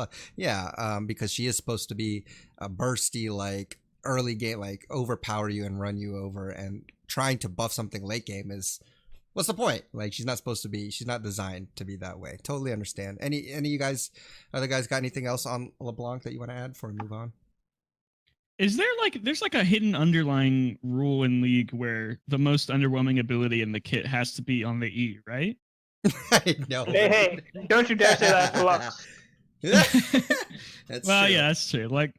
because she is supposed to be a bursty, like early game, like overpower you and run you over, and trying to buff something late game is, what's the point? Like, she's not designed to be that way. Totally understand. Any of you guys, other guys, got anything else on LeBlanc that you want to add before we move on? Is there there's a hidden underlying rule in League where the most underwhelming ability in the kit has to be on the E, right? I know. Hey, don't you dare say that, Flux. That's well, true. yeah, that's true. Like,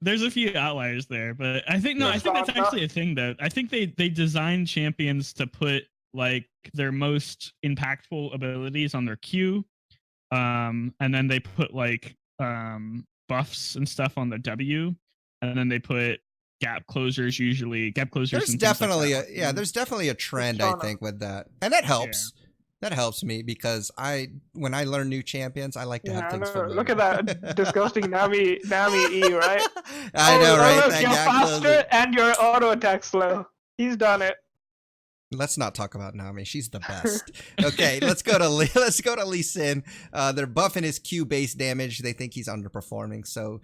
there's a few outliers there, but I think that's actually a thing though. I think they designed champions to put like their most impactful abilities on their Q, and then they put like buffs and stuff on the W, and then they put gap closers. There's definitely there's definitely a trend, I think, with that, and that helps. That helps me because when I learn new champions, I like to have things familiar. Look at that disgusting Nami E, right? I know, right? Look, you're faster and your auto attack slow. He's done it. Let's not talk about Nami. She's the best. Okay, let's go to Lee Sin. They're buffing his Q base damage. They think he's underperforming. So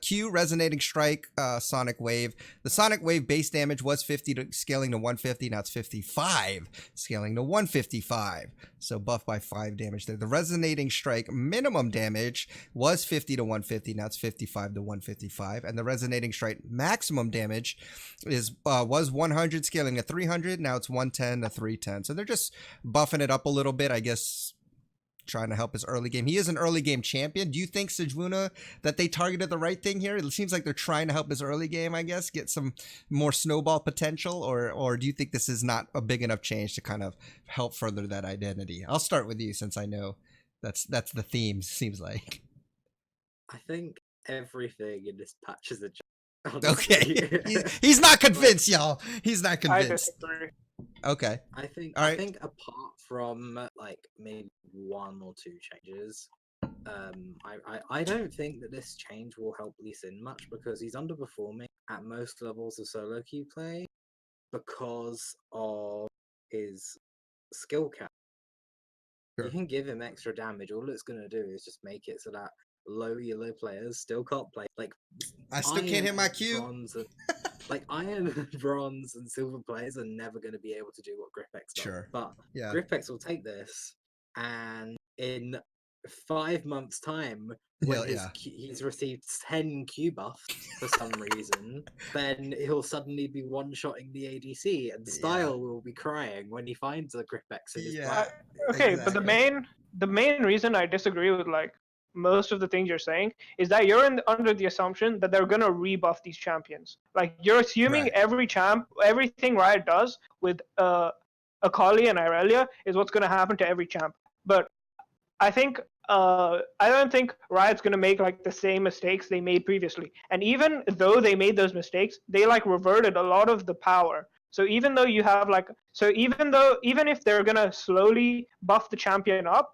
Q resonating strike, sonic wave. The sonic wave base damage was 50 scaling to 150. Now it's 55 scaling to 155. So buff by 5 damage there. The resonating strike minimum damage was 50 to 150. Now it's 55 to 155. And the resonating strike maximum damage was 100 scaling to 300. Now it's 110 to 310. So they're just buffing it up a little bit, I guess, trying to help his early game. He is an early game champion. Do you think, Sejuna, that they targeted the right thing here? It seems like they're trying to help his early game, I guess, get some more snowball potential, or do you think this is not a big enough change to kind of help further that identity? I'll start with you since I know that's the theme, seems like. I think everything in this patch is a joke. Okay. He's not convinced, y'all. He's not convinced. Okay. I think All right. I think apart from like maybe 1 or 2 changes, I don't think that this change will help Lee Sin much because he's underperforming at most levels of solo queue play because of his skill cap. Sure. You can give him extra damage. All it's gonna do is just make it so that low elo players still can't play. Like I still can't hit my Q. bronze, like iron, bronze, and silver players are never going to be able to do what Grippex does. Sure. But Yeah. Grippex will take this, and in 5 months' time, when he's received 10 Q buffs for some reason, then he'll suddenly be one-shotting the ADC, and Style will be crying when he finds a Grippex in his play. Okay, but the main reason I disagree with like most of the things you're saying is that you're under the assumption that they're gonna rebuff these champions. Like you're assuming everything Riot does with Akali and Irelia is what's gonna happen to every champ. But I think I don't think Riot's gonna make like the same mistakes they made previously. And even though they made those mistakes, they like reverted a lot of the power. So even though you have like, even if they're gonna slowly buff the champion up,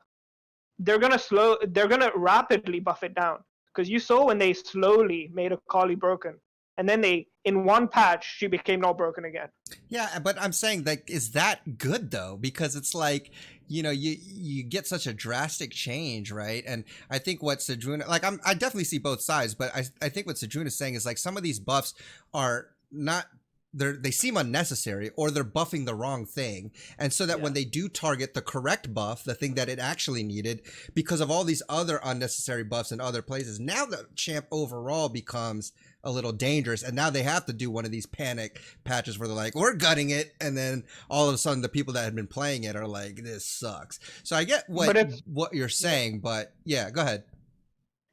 they're gonna rapidly buff it down. Because you saw when they slowly made Akali broken, and then in one patch she became not broken again. Yeah, but I'm saying like, is that good though? Because it's like, you get such a drastic change, right? And I think what Sejuna, like, I definitely see both sides, but I think what Sejuna is saying is like some of these buffs are not. They seem unnecessary, or they're buffing the wrong thing, and so that when they do target the correct buff, the thing that it actually needed, because of all these other unnecessary buffs in other places, now the champ overall becomes a little dangerous, and now they have to do one of these panic patches where they're like, we're gutting it, and then all of a sudden the people that had been playing it are like, this sucks. So I get what you're saying, but yeah, go ahead.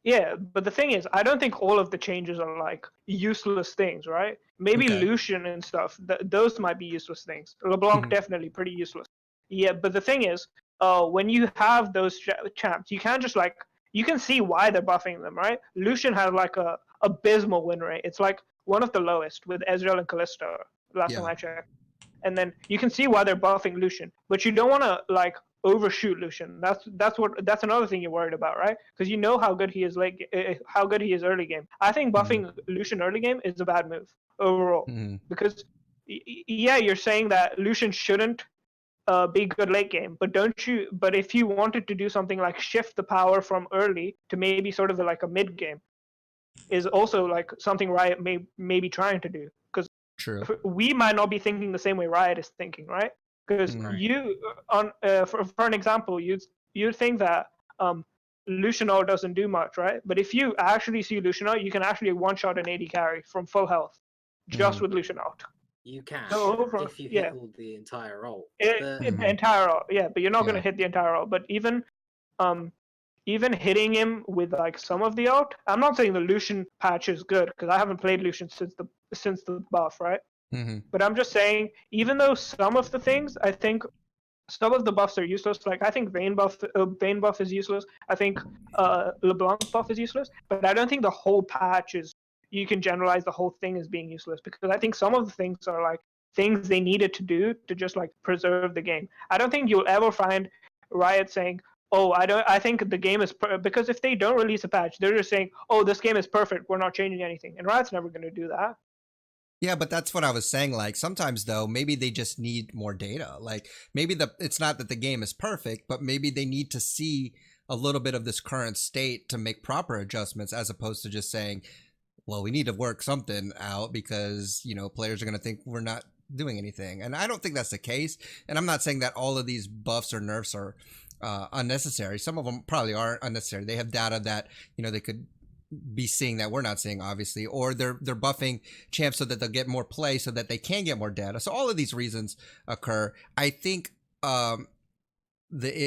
Yeah, but the thing is, I don't think all of the changes are like useless things, right? Maybe Lucian and stuff, those might be useless things. LeBlanc definitely pretty useless. Yeah, but the thing is, when you have those champs, you can't just like, you can see why they're buffing them, right? Lucian has like a abysmal win rate. It's like one of the lowest with Ezreal and Kalista last time I checked. And then you can see why they're buffing Lucian, but you don't want to like overshoot Lucian. That's another thing you're worried about, right? Because you know how good he is how good he is early game. I think buffing Lucian early game is a bad move overall because you're saying that Lucian shouldn't be good late game, but but if you wanted to do something like shift the power from early to maybe sort of like a mid game, is also like something Riot may be trying to do. Because we might not be thinking the same way Riot is thinking, right? Because you for an example, you think that Lucian ult doesn't do much, right? But if you actually see Lucian ult, you can actually one-shot an AD carry from full health just with Lucian ult. You can if you hit all the entire ult. The entire ult, yeah, but you're not going to hit the entire ult. But even hitting him with like some of the ult, I'm not saying the Lucian patch is good because I haven't played Lucian since the buff, right? But I'm just saying, even though some of the things, I think some of the buffs are useless. Like I think Vayne buff is useless. I think LeBlanc buff is useless. But I don't think the whole patch is. You can generalize the whole thing as being useless because I think some of the things are like things they needed to do to just like preserve the game. I don't think you'll ever find Riot saying, "Oh, I think the game is because if they don't release a patch, they're just saying, "Oh, this game is perfect. We're not changing anything." And Riot's never going to do that. Yeah, but that's what I was saying. Like sometimes though, maybe they just need more data. Like maybe it's not that the game is perfect, but maybe they need to see a little bit of this current state to make proper adjustments, as opposed to just saying, well, we need to work something out because, players are going to think we're not doing anything. And I don't think that's the case. And I'm not saying that all of these buffs or nerfs are unnecessary. Some of them probably are unnecessary. They have data that, they could be seeing that we're not seeing, obviously, or they're buffing champs so that they'll get more play so that they can get more data. So all of these reasons occur. I think the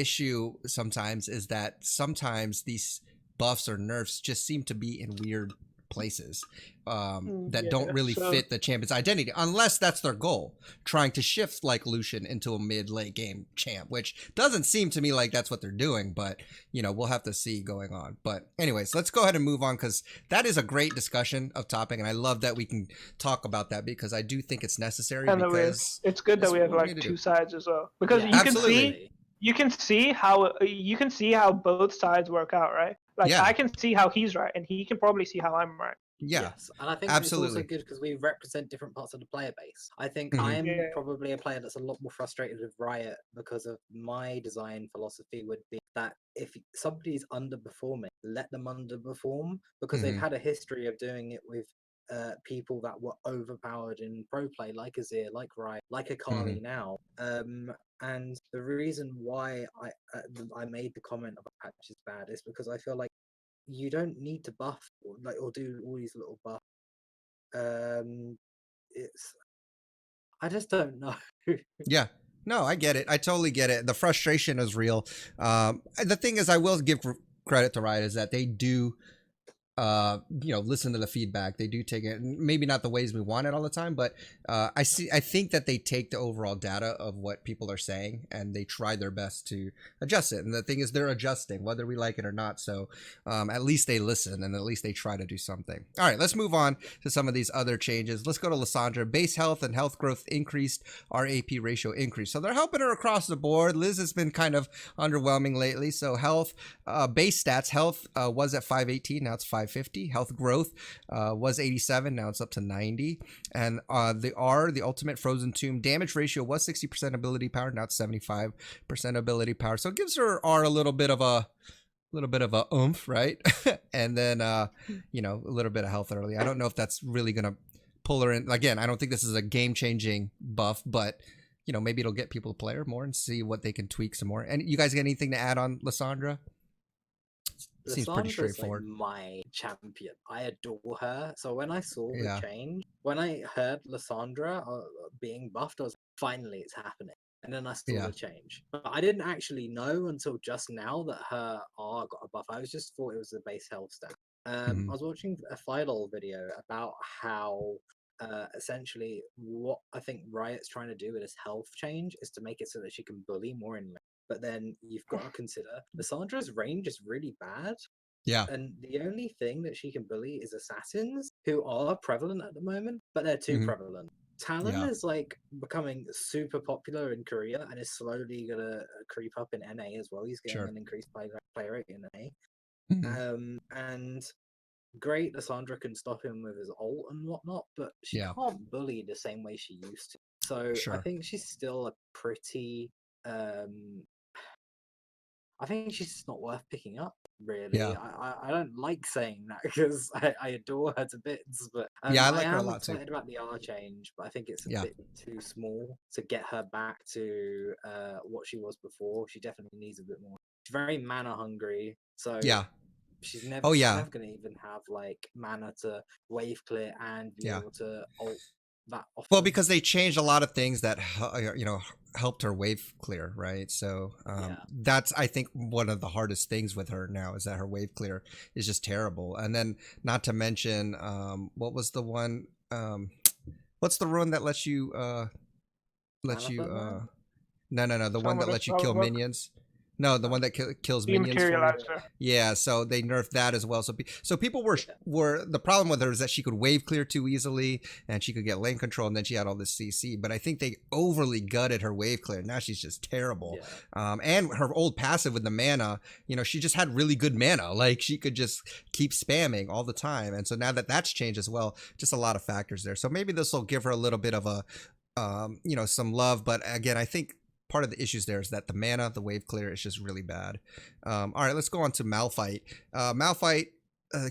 issue sometimes is that sometimes these buffs or nerfs just seem to be in weird places that Yeah, don't really so- fit the champion's identity, unless that's their goal, trying to shift like Lucian into a mid-late game champ, which doesn't seem to me like that's what they're doing, but you know, we'll have to see going on. But anyways, let's go ahead and move on, because that is a great discussion of topic, and I love that we can talk about that, because I do think it's necessary, And because it's good that we have what we like need to two do. sides as well, because Yeah, Absolutely. you can see how both sides work out, right? Like Yeah. I can see how he's right, and he can probably see how I'm right. Yeah, Yes, and I think absolutely. it's also good because we represent different parts of the player base. I think Mhm. I'm Yeah. probably a player that's a lot more frustrated with Riot because of my design philosophy would be that if somebody's underperforming, let them underperform, because they've Mhm. had a history of doing it with people that were overpowered in pro play, like Azir, like Riot, like Akali now. And the reason why I made the comment about patch is bad is because I feel like you don't need to buff or do all these little buffs. It's I just don't know. Yeah. No, I get it. I totally get it. The frustration is real. The thing is, I will give credit to Riot is that they do, you know, listen to the feedback. They do take it, maybe not the ways we want it all the time, but I think that they take the overall data of what people are saying, and they try their best to adjust it. And the thing is, they're adjusting whether we like it or not. So at least they listen, and at least they try to do something. All right, let's move on to some of these other changes. Let's go to Lissandra. Base health and health growth increased. Our AP ratio increased. So they're helping her across the board. Liz has been kind of underwhelming lately. So health, base stats, health was at 518. Now it's 550. Health growth was 87. Now it's up to 90. And the ultimate frozen tomb damage ratio was 60% ability power. Now it's 75% ability power. So it gives her R a little bit of a oomph, right? And then you know, a little bit of health early. I don't know if that's really gonna pull her in. Again, I don't think this is a game-changing buff, but you know, maybe it'll get people to play her more and see what they can tweak some more. And you guys got anything to add on Lissandra? Seems pretty Lissandra's straightforward. like my champion. I adore her. So when I saw the Yeah. change, when I heard Lissandra being buffed, I was like, finally it's happening. And then I saw Yeah. the change. But I didn't actually know until just now that her R got a buff. I was just thought it was the base health stat. I was watching a Fidel video about how essentially what I think Riot's trying to do with this health change is to make it so that she can bully more in lane. But then you've got to consider Lissandra's range is really bad. Yeah. And the only thing that she can bully is assassins, who are prevalent at the moment, but they're too prevalent. Talon is like becoming super popular in Korea and is slowly gonna creep up in NA as well. He's getting an increased play rate in NA. And great, Lissandra can stop him with his ult and whatnot, but she can't bully the same way she used to. So I think she's still a pretty I think she's just not worth picking up, really. Yeah. I don't like saying that because I adore her to bits, but Yeah, I like her a am lot too. excited about the R change, but I think it's a bit too small to get her back to what she was before. She definitely needs a bit more. She's very mana hungry, so she's never, never going to even have like mana to wave clear and be able to ult that often. Well, because they changed a lot of things that, you know, helped her wave clear, right? So that's, I think, one of the hardest things with her now is that her wave clear is just terrible. And then not to mention, what was the one, what's the rune that lets you, no, the one that lets you kill minions. No, the one that kills minions. Yeah, so they nerfed that as well. So people were the problem with her is that she could wave clear too easily, and she could get lane control, and then she had all this CC. But I think they overly gutted her wave clear. Now she's just terrible. And her old passive with the mana, you know, she just had really good mana. Like she could just keep spamming all the time. And so now that that's changed as well, just a lot of factors there. So maybe this will give her a little bit of a, you know, some love. But again, I think part of the issues there is that the mana, the wave clear is just really bad. All right, let's go on to Malphite. Malphite,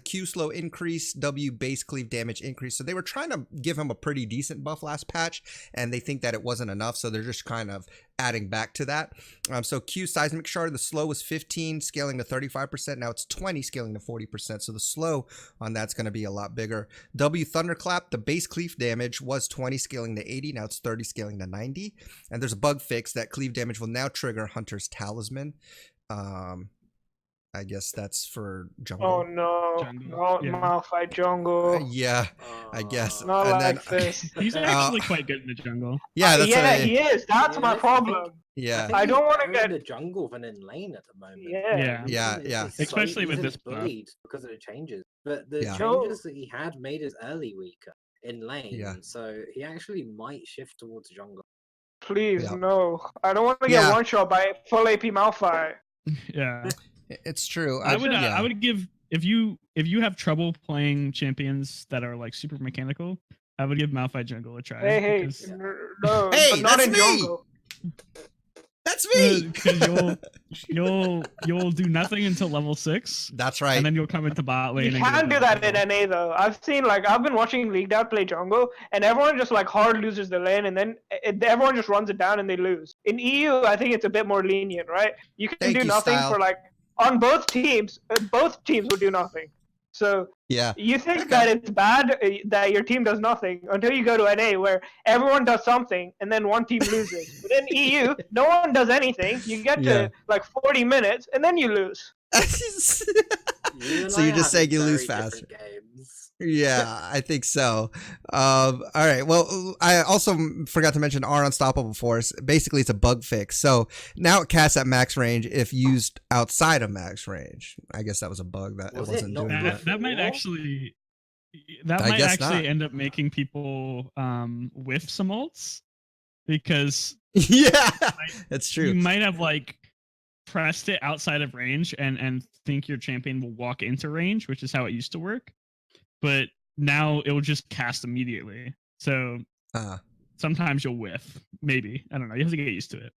Q slow increase, W base cleave damage increase. So they were trying to give him a pretty decent buff last patch, and they think that it wasn't enough, so they're just kind of adding back to that. So Q seismic shard, the slow was 15, scaling to 35%. Now it's 20, scaling to 40%. So the slow on that's going to be a lot bigger. W thunderclap, the base cleave damage was 20, scaling to 80. Now it's 30, scaling to 90. And there's a bug fix that cleave damage will now trigger Hunter's Talisman. I guess that's for jungle. Oh no, Jungle, not yeah. Malphite jungle. Yeah, I guess. Not And like then this. He's actually quite good in the jungle. yeah, that's yeah, what he is. That's Yeah, my I problem. yeah. think I he's don't wanna better get- in the jungle than in lane at the moment. Yeah. Yeah. Yeah. Especially with he's this buff. bullied because of the changes. But the Yeah. changes that he had made his early weaker in lane. Yeah. So he actually might shift towards jungle. Please, Yeah. no. I don't want to Yeah. get one shot by full AP Malphite. Yeah. It's true. I would yeah. I would give if you have trouble playing champions that are like super mechanical, I would give Malphite jungle a try. Hey, because- no, Hey, but not that's in me! jungle. That's me. Because you'll do nothing until level 6, That's right. and then you'll come into bot lane. You and can't get do that jungle. in NA though. I've been watching League Dad play jungle, and everyone just like hard loses the lane, and then everyone just runs it down and they lose. In EU, I think it's a bit more lenient, right? You can Thank do you, nothing Style. for like on both teams. Both teams will do nothing. So Yeah. you think Okay. that it's bad that your team does nothing until you go to NA where everyone does something and then one team loses. But in EU, no one does anything. You get Yeah. to like 40 minutes and then you lose. You and So I you're just have saying you lose very faster. different games. Yeah, I think so. All right. Well, I also forgot to mention our Unstoppable Force. Basically, it's a bug fix. So now it casts at max range if used outside of max range. I guess that was a bug that Was it it wasn't not doing before? That might actually I guess not. end up making people whiff some ults, because Yeah, that's you true. might have like pressed it outside of range and think your champion will walk into range, which is how it used to work, but now it will just cast immediately. So sometimes you'll whiff, maybe. I don't know, you have to get used to it.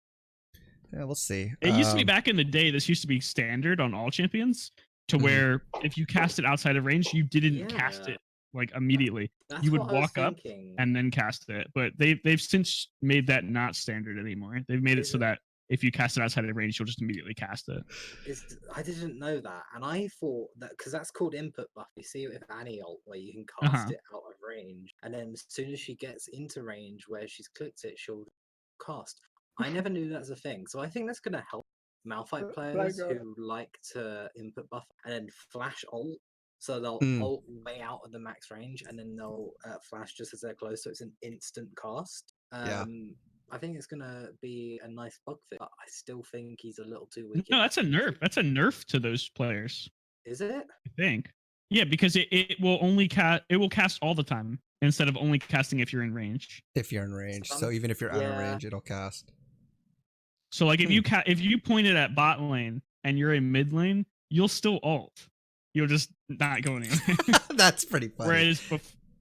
Yeah, we'll see. It used to be back in the day, this used to be standard on all champions, to where if you cast it outside of range, you didn't cast Yeah. it like immediately. That's You would what I was walk up thinking. and then cast it. But they've since made that not standard anymore. They've made it so that if you cast it outside of range, you'll just immediately cast it. I didn't know that, and I thought that because that's called input buff. You see it with Annie ult, where you can cast it out of range, and then as soon as she gets into range where she's clicked it, she'll cast. I never knew that's a thing, so I think that's going to help Malphite players who like to input buff and then flash ult. So they'll ult way out of the max range, and then they'll flash just as they're close, so it's an instant cast. I think it's gonna be a nice bug fix, but I still think he's a little too weak. No, that's a nerf. That's a nerf to those players. Is it? I think. Yeah, because it will only cast. It will cast all the time instead of only casting if you're in range. If you're in range, so even if you're out of range, it'll cast. So like if you point it at bot lane and you're in mid lane, you'll still ult. You'll just not go anywhere. That's pretty funny.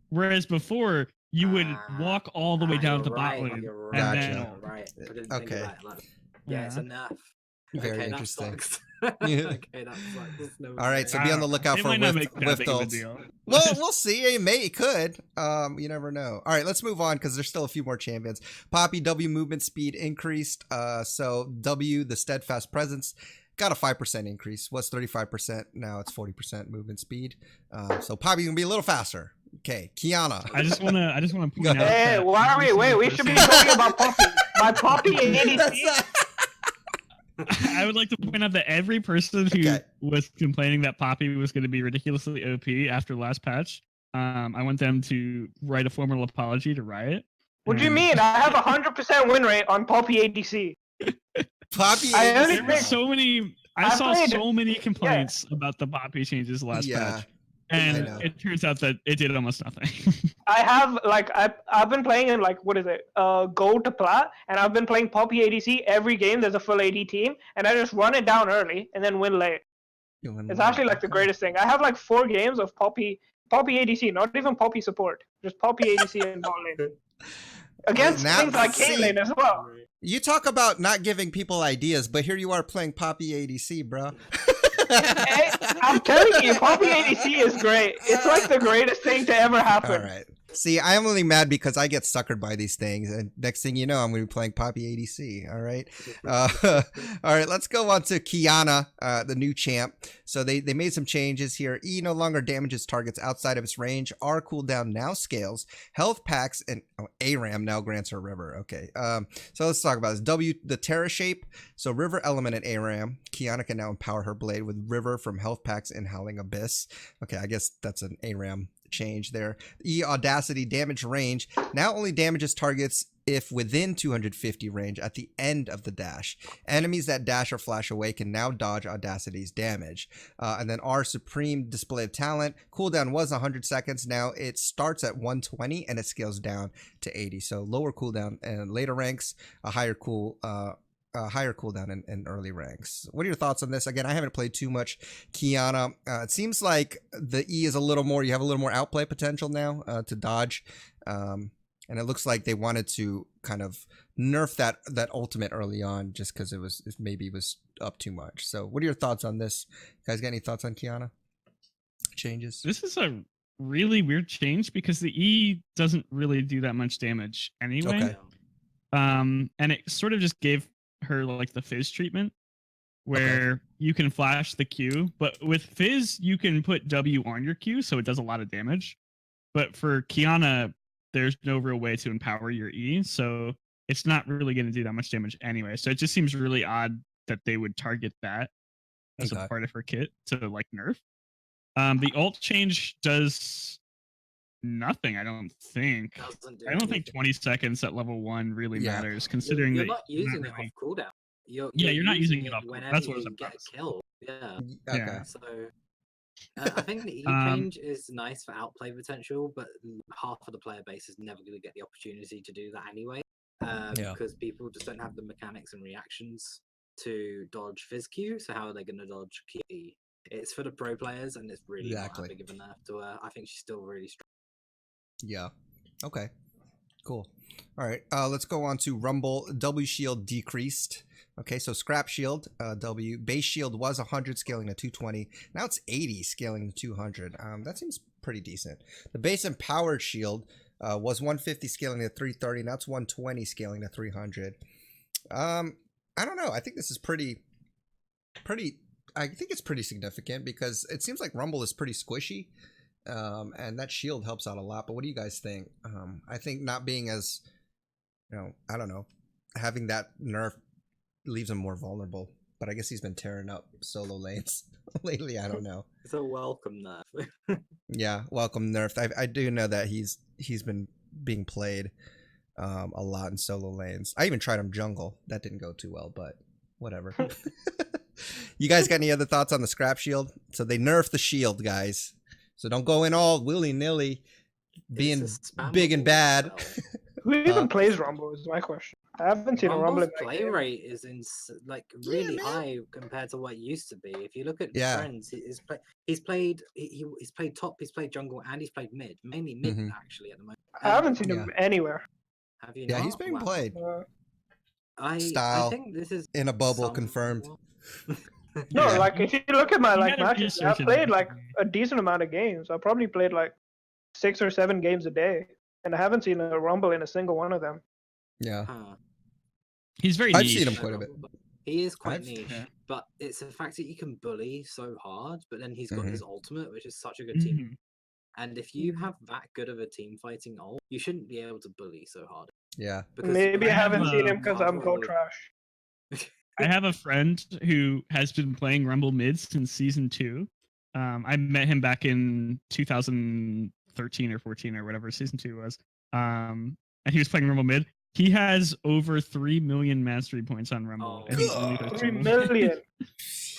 Whereas before you would walk all the way down to bot lane. You're and right. then Gotcha. You're right. I didn't Okay. think of that. Yeah, it's enough. Very okay, interesting. That sucks. Yeah. Okay, that sucks. There's no All right, way. so be on the lookout It for might not whiff make that big of a ults. deal. Well, we'll see. It could. You never know. All right, let's move on because there's still a few more champions. Poppy W movement speed increased. So W, the steadfast presence, got a 5% increase. Was 35%. Now it's 40% movement speed. So Poppy's gonna be a little faster. Okay, Kiana. I just wanna point out. Hey, that why are we? every Wait, single we should be person- talking about Poppy. My Poppy in ADC. I would like to point out that every person who was complaining that Poppy was going to be ridiculously OP after the last patch, I want them to write a formal apology to Riot. What do you mean? I have 100% win rate on Poppy ADC. Poppy. I only There were think- so many. I saw played- so many complaints about the Poppy changes last patch, I and know. it turns out that it did almost nothing. I have like I've been playing in like what is it? Gold to plat, and I've been playing Poppy ADC every game. There's a full AD team, and I just run it down early and then win late. It's actually like the greatest thing. I have like 4 games of Poppy ADC, not even Poppy support, just Poppy ADC and bot lane. Against Now- things like see- Caitlyn as well. You talk about not giving people ideas, but here you are playing Poppy ADC, bro. Hey, I'm telling you, Poppy ADC is great. It's like the greatest thing to ever happen. All right. See, I'm only mad because I get suckered by these things, and next thing you know, I'm going to be playing Poppy ADC. All right, all right. Let's go on to Kiana, the new champ. So they made some changes here. E no longer damages targets outside of its range. R cooldown now scales. Health packs and ARAM now grants her River. Okay. So let's talk about this. W, the Terra shape. So River element and ARAM. Kiana can now empower her blade with River from health packs and Howling Abyss. Okay, I guess that's an ARAM change there. E Audacity damage range now only damages targets if within 250 range at the end of the dash. Enemies that dash or flash away can now dodge Audacity's damage. And then R Supreme Display of Talent cooldown was 100 seconds. Now it starts at 120 and it scales down to 80. So lower cooldown and later ranks, a higher cooldown in early ranks. What are your thoughts on this? Again, I haven't played too much Kiana. It seems like the E is a little more, you have a little more outplay potential now to dodge. And it looks like they wanted to kind of nerf that ultimate early on just because it maybe was up too much. So what are your thoughts on this? You guys got any thoughts on Kiana? Changes? This is a really weird change because the E doesn't really do that much damage anyway. Okay. And it sort of just gave her like the Fizz treatment where you can flash the Q, but with Fizz you can put W on your Q, so it does a lot of damage. But for Kiana, there's no real way to empower your E, so it's not really going to do that much damage anyway. So it just seems really odd that they would target that as a part of her kit to like nerf. The ult change does nothing, I don't think. I don't think 20 seconds at level 1 really matters, considering you're that not using it off cooldown. You're not using it off cooldown. Whenever That's what you was get a kill. Yeah. Okay. So I think the E change is nice for outplay potential, but half of the player base is never going to get the opportunity to do that anyway, because people just don't have the mechanics and reactions to dodge Fizz Q. So how are they going to dodge E? It's for the pro players, and it's really not that big of a nerf to her. I think she's still really strong. Yeah. Okay. Cool. All right. Let's go on to Rumble. W shield decreased. Okay, so scrap shield, W. Base shield was 100 scaling to 220. Now it's 80 scaling to 200. That seems pretty decent. The base empowered shield was 150 scaling to 330. Now it's 120 scaling to 300. I don't know. I think this is pretty. I think it's pretty significant because it seems like Rumble is pretty squishy. And that shield helps out a lot. But what do you guys think? I think not being as, I don't know, having that nerf leaves him more vulnerable. But I guess he's been tearing up solo lanes lately. I don't know. It's a welcome nerf. Yeah, welcome nerf. I do know that he's been being played a lot in solo lanes. I even tried him jungle. That didn't go too well, but whatever. You guys got any other thoughts on the scrap shield? So they nerfed the shield, guys. So don't go in all willy-nilly being big and bad. Who even plays Rumble is my question. I haven't seen a Rumble in play rate is really high compared to what it used to be. If you look at trends, he's played top, he's played jungle, and he's played mid. Mainly mid actually at the moment. I haven't seen him anywhere. Have you? Yeah, not? he's being played. I think this is in a bubble confirmed. No, like if you look at my matches, I've played like a decent amount of games. I've probably played like 6 or 7 games a day, and I haven't seen a Rumble in a single one of them. Yeah. He's very I've niche. seen him quite a bit. He is quite niche, but it's the fact that you can bully so hard, but then he's got his ultimate, which is such a good team. And if you have that good of a team fighting ult, you shouldn't be able to bully so hard. Yeah. Because maybe I haven't seen him because I'm go trash. I have a friend who has been playing Rumble mid since season 2. I met him back in 2013 or 14 or whatever season 2 was. And he was playing Rumble mid. He has over 3 million mastery points on Rumble. Oh, 3 million.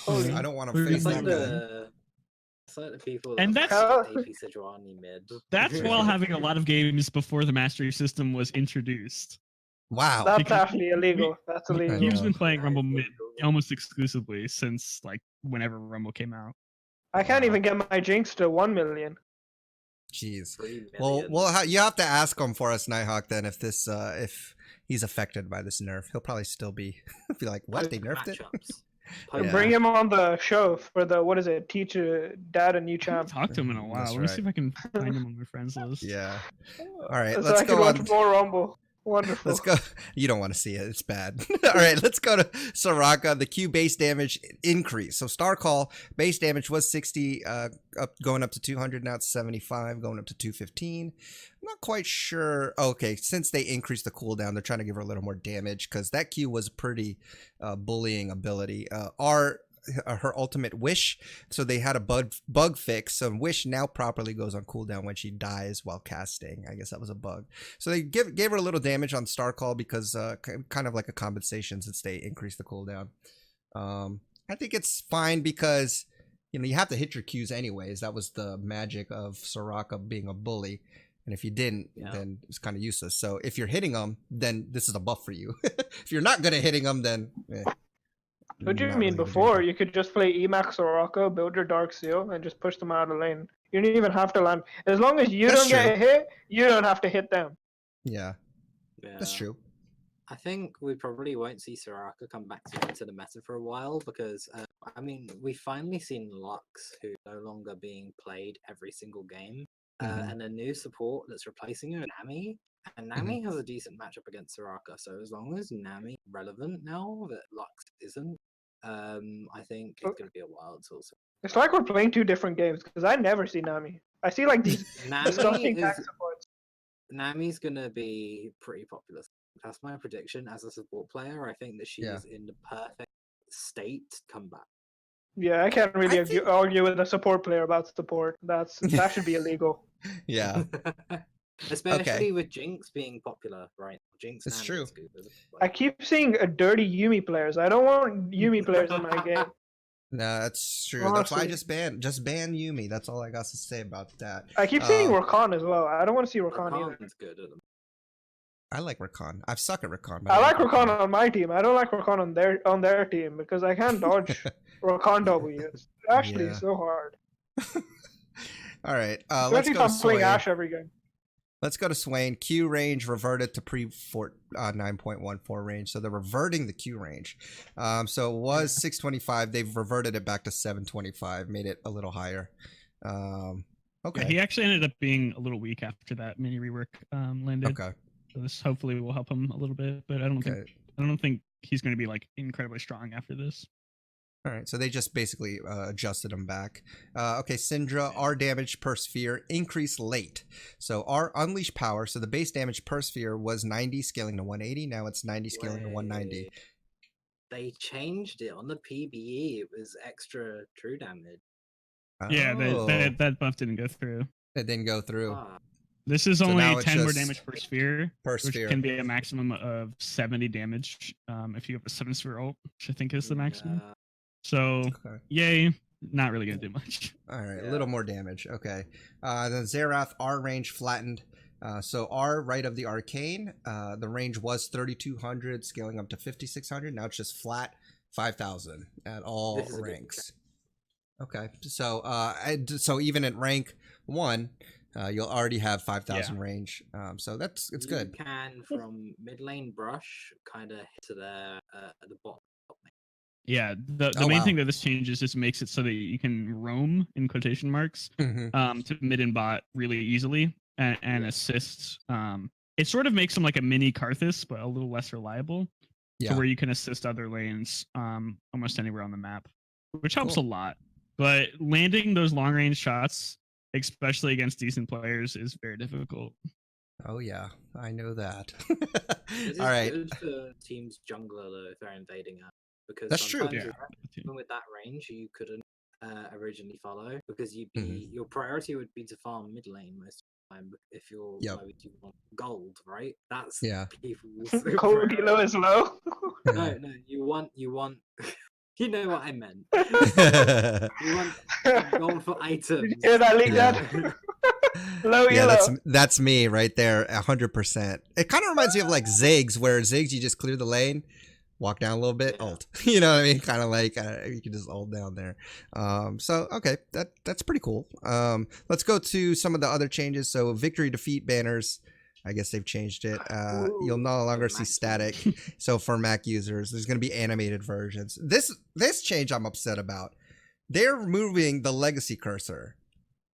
Holy, I don't want to face that guy. It's like the people and that's AP Sejuani mid. That's while having a lot of games before the mastery system was introduced. Wow, that's actually illegal. That's illegal. He's been playing Rumble mid almost exclusively since like whenever Rumble came out. I can't even get my Jinx to 1 million. Jeez. Well, you have to ask him for us, Nighthawk. Then, if this, if he's affected by this nerf, he'll probably still be like, "What? They nerfed it?" Bring him on the show for the, what is it? Teach Dad a new I haven't champ. talked to him in a while. That's Let me right. see if I can find him on my friends list. Yeah. All right, So let's I can go watch on. more Rumble. Wonderful. Let's go. You don't want to see it. It's bad. All right, let's go to Soraka. The Q base damage increase. So Star Call base damage was 60, going up to 200. Now it's 75, going up to 215. I'm not quite sure. Okay, since they increased the cooldown, they're trying to give her a little more damage because that Q was pretty bullying ability. Her ultimate Wish, so they had a bug fix, so Wish now properly goes on cooldown when she dies while casting. I guess that was a bug, so they gave her a little damage on Star Call because kind of like a compensation since they increased the cooldown. I think it's fine because you have to hit your Qs anyways. That was the magic of Soraka being a bully, and if you didn't, then it's kind of useless. So if you're hitting them, then this is a buff for you. If you're not good at hitting them, then What do you mean? Before, you could just play Emax Soraka, build your Dark Seal, and just push them out of lane. You don't even have to land. As long as you don't get a hit, you don't have to hit them. Yeah, that's true. I think we probably won't see Soraka come back into the meta for a while because, we've finally seen Lux, who's no longer being played every single game, and a new support that's replacing her, Nami. And Nami has a decent matchup against Soraka, so as long as Nami relevant now that Lux isn't, I think it's going to be a while until. It's like we're playing two different games because I never see Nami. I see like these disgusting tag supports. Nami's going to be pretty popular. That's my prediction as a support player. I think that she is in the perfect state to come back. Yeah, I can't really argue with a support player about support. That should be illegal. Yeah. Especially with Jinx being popular, right? Jinx. It's true. I keep seeing dirty Yumi players. I don't want Yumi players in my game. No, that's true. Honestly. That's why I just ban Yumi. That's all I got to say about that. I keep seeing Rakan as well. I don't want to see Rakan either. Good at them. I like Rakan. I suck at Rakan. I like Rakan on my team. I don't like Rakan on their team because I can't dodge Rakan W. It's actually so hard. All right. Let's go to Swain. Playing Ashe every game. Let's go to Swain. Q range reverted to pre 9.14 range. So they're reverting the Q range. So it was 625. They've reverted it back to 725. Made it a little higher. Okay. Yeah, he actually ended up being a little weak after that mini rework landed. Okay. So this hopefully will help him a little bit, but I don't think he's going to be like incredibly strong after this. All right, so they just basically adjusted them back. Okay, Syndra, our damage per sphere increased late. So our unleash power, so the base damage per sphere was 90 scaling to 180. Now it's 90 scaling to 190. They changed it on the PBE. It was extra true damage. Yeah, that buff didn't go through. It didn't go through. This is only 10 more damage per sphere, which can be a maximum of 70 damage if you have a 7-sphere ult, which I think is the maximum. So, yay, not really going to do much. All right, a little more damage. Okay. Then Xerath, our range flattened. So our right of the arcane, the range was 3,200, scaling up to 5,600. Now it's just flat 5,000 at all ranks. Okay, so so even at rank 1, you'll already have 5,000 range. So it's good. You can from mid lane brush kind of hit to the bottom. Yeah, the main thing that this changes is makes it so that you can roam in quotation marks to mid and bot really easily and assist. It sort of makes them like a mini Karthus, but a little less reliable. To where you can assist other lanes almost anywhere on the map, which helps a lot. But landing those long range shots, especially against decent players, is very difficult. Oh yeah, I know that. All right. Good for teams jungler though if they're invading us, because that's true. Even with that range, you couldn't originally follow because you'd be your priority would be to farm mid lane most of the time if you're you want gold, right? That's people's gold low is low. No, you want. You know what I meant. You want gold for items. Did you hear that, League Dad? Low yellow. That's me right there, 100%. It kind of reminds me of like Ziggs, where Ziggs you just clear the lane, walk down a little bit, ult. You know what I mean? Kind of like you can just ult down there. So okay, that's pretty cool. Let's go to some of the other changes. So victory defeat banners. I guess they've changed it. You'll no longer see static. So for Mac users, there's going to be animated versions. This change I'm upset about. They're removing the legacy cursor.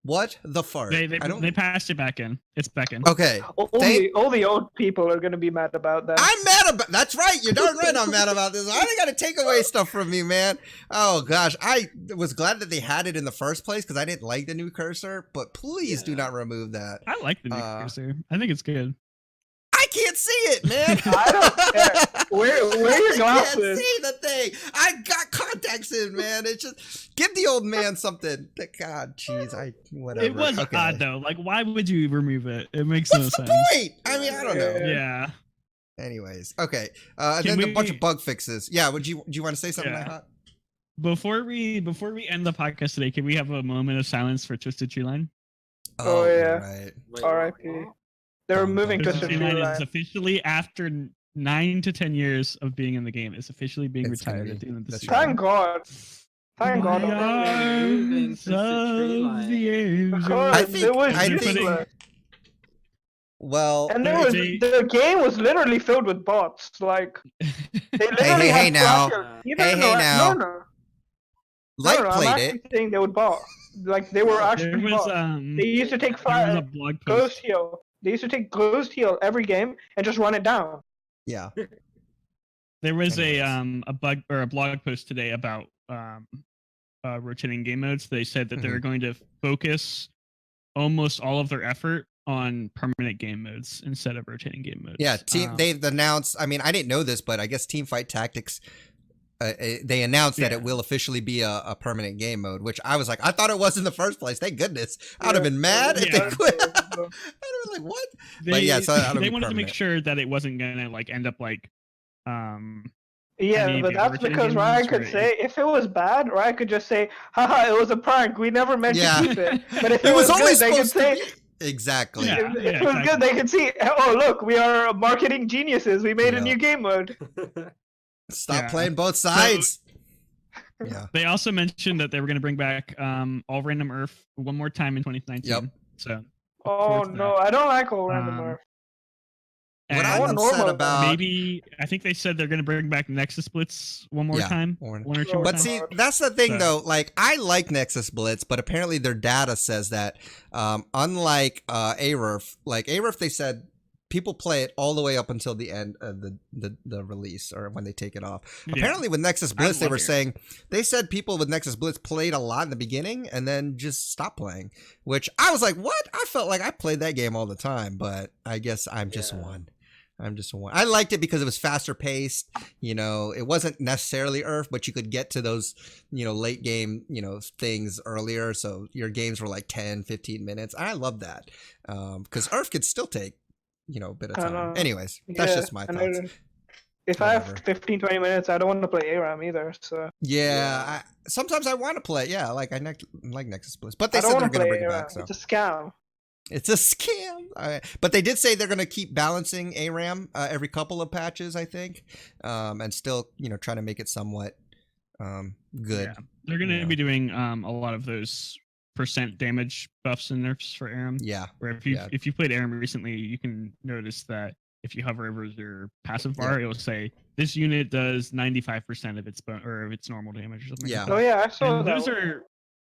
What the fart? They passed it back in. It's back in. Okay. All the old people are going to be mad about that. I'm mad about. That's right. You're darn right. I'm mad about this. Why they got to take away stuff from me, man? Oh gosh, I was glad that they had it in the first place because I didn't like the new cursor. But please do not remove that. I like the new cursor. I think it's good. I can't see it, man. I don't care. Where your glasses? I can't see the thing. I got contacts in, man. It's just give the old man something. God, jeez, whatever. It was odd though. Like, why would you remove it? It makes no sense. What's the point? I mean, I don't know. Yeah. Anyways, okay. And then a bunch of bug fixes. Yeah. Do you want to say something like that? Before we end the podcast today, can we have a moment of silence for Twisted Tree Line? Oh yeah. Right. R.I.P. They're moving Twisted Tree Line is officially, after 9 to 10 years of being in the game, is officially being retired at the end of the season. Thank God. Thank God. I think. Well, and the game was literally filled with bots. Like, they literally hey now. No. Light I'm played actually saying they would bot. Like, they were actually bots. They used to take Ghost Heal. They used to take Ghost Heal every game and just run it down. Yeah. There was a bug or a blog post today about rotating game modes. They said that they're going to focus almost all of their effort on permanent game modes instead of rotating game modes. Yeah, they've announced. I mean, I didn't know this, but I guess TeamFight Tactics. They announced that it will officially be a permanent game mode, which I was like, I thought it was in the first place. Thank goodness. I would have been mad if they quit. I'd have been like, what? But yeah, so they wanted to make sure that it wasn't gonna like end up like. Yeah, but that's because Riot could say if it was bad, Riot could just say, haha, it was a prank. We never meant to keep it. But if it was only good, they could say. Exactly. If it was good, they could see, oh, look, we are marketing geniuses. We made a new game mode. Stop playing both sides. Yeah. They also mentioned that they were going to bring back all random Earth one more time in 2019. Yep. So. Oh no, I don't like all random Earth. What I'm upset about, maybe I think they said they're going to bring back Nexus Blitz one more time, one or two more times. But see, that's the thing though. Like, I like Nexus Blitz, but apparently their data says that, unlike ARERF, like ARERF, they said people play it all the way up until the end of the release or when they take it off. Yeah. Apparently with Nexus Blitz, they said people with Nexus Blitz played a lot in the beginning and then just stopped playing, which I was like, what? I felt like I played that game all the time, but I guess I'm just one. I liked it because it was faster paced. You know, it wasn't necessarily Earth, but you could get to those, late game, things earlier. So your games were like 10, 15 minutes. I love that. Because Earth could still take, a bit of time. Anyways, that's just my thoughts. If I have 15, 20 minutes, I don't want to play ARAM either. So sometimes I want to play. Yeah, like I like Nexus Blitz, but they said they're going to bring it back. So. It's a scam. It's a scam. But they did say they're going to keep balancing ARAM every couple of patches, I think, and still, trying to make it somewhat good. Yeah. They're going to be doing a lot of those % damage buffs and nerfs for ARAM. Yeah. Where if you played ARAM recently, you can notice that if you hover over your passive bar, it'll say this unit does 95% of its normal damage or something. Yeah. Like that. Oh yeah, I saw and that.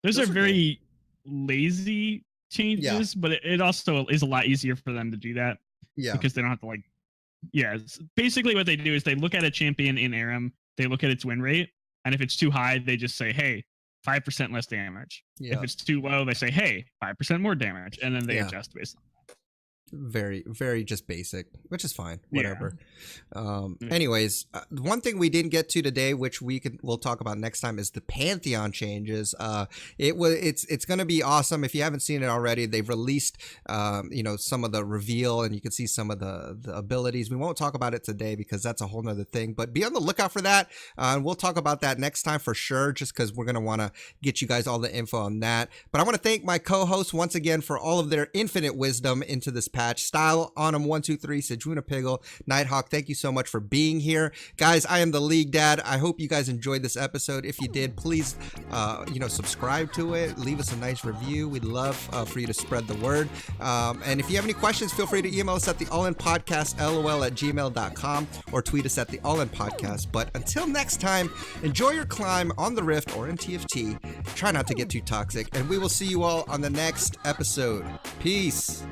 Those are very lazy changes, but it also is a lot easier for them to do that because they don't have to basically what they do is they look at a champion in ARAM, they look at its win rate, and if it's too high they just say, hey, 5% less damage. If it's too low they say, hey, 5% more damage, and then they adjust based on that. Very, very just basic, which is fine. Whatever. Anyways, one thing we didn't get to today, which we'll talk about next time, is the Pantheon changes. It's going to be awesome. If you haven't seen it already, they've released some of the reveal, and you can see some of the abilities. We won't talk about it today because that's a whole nother thing. But be on the lookout for that, and we'll talk about that next time for sure. Just because we're going to want to get you guys all the info on that. But I want to thank my co-hosts once again for all of their infinite wisdom into this past Patch, Style on 123, Sejuana Piggle, Nighthawk. Thank you so much for being here, guys. I am the League Dad. I hope you guys enjoyed this episode. If you did, please, subscribe to it. Leave us a nice review. We'd love for you to spread the word. And if you have any questions, feel free to email us at theallinpodcast@gmail.com or tweet us at theallinpodcast. But until next time, enjoy your climb on the Rift or in TFT. Try not to get too toxic, and we will see you all on the next episode. Peace.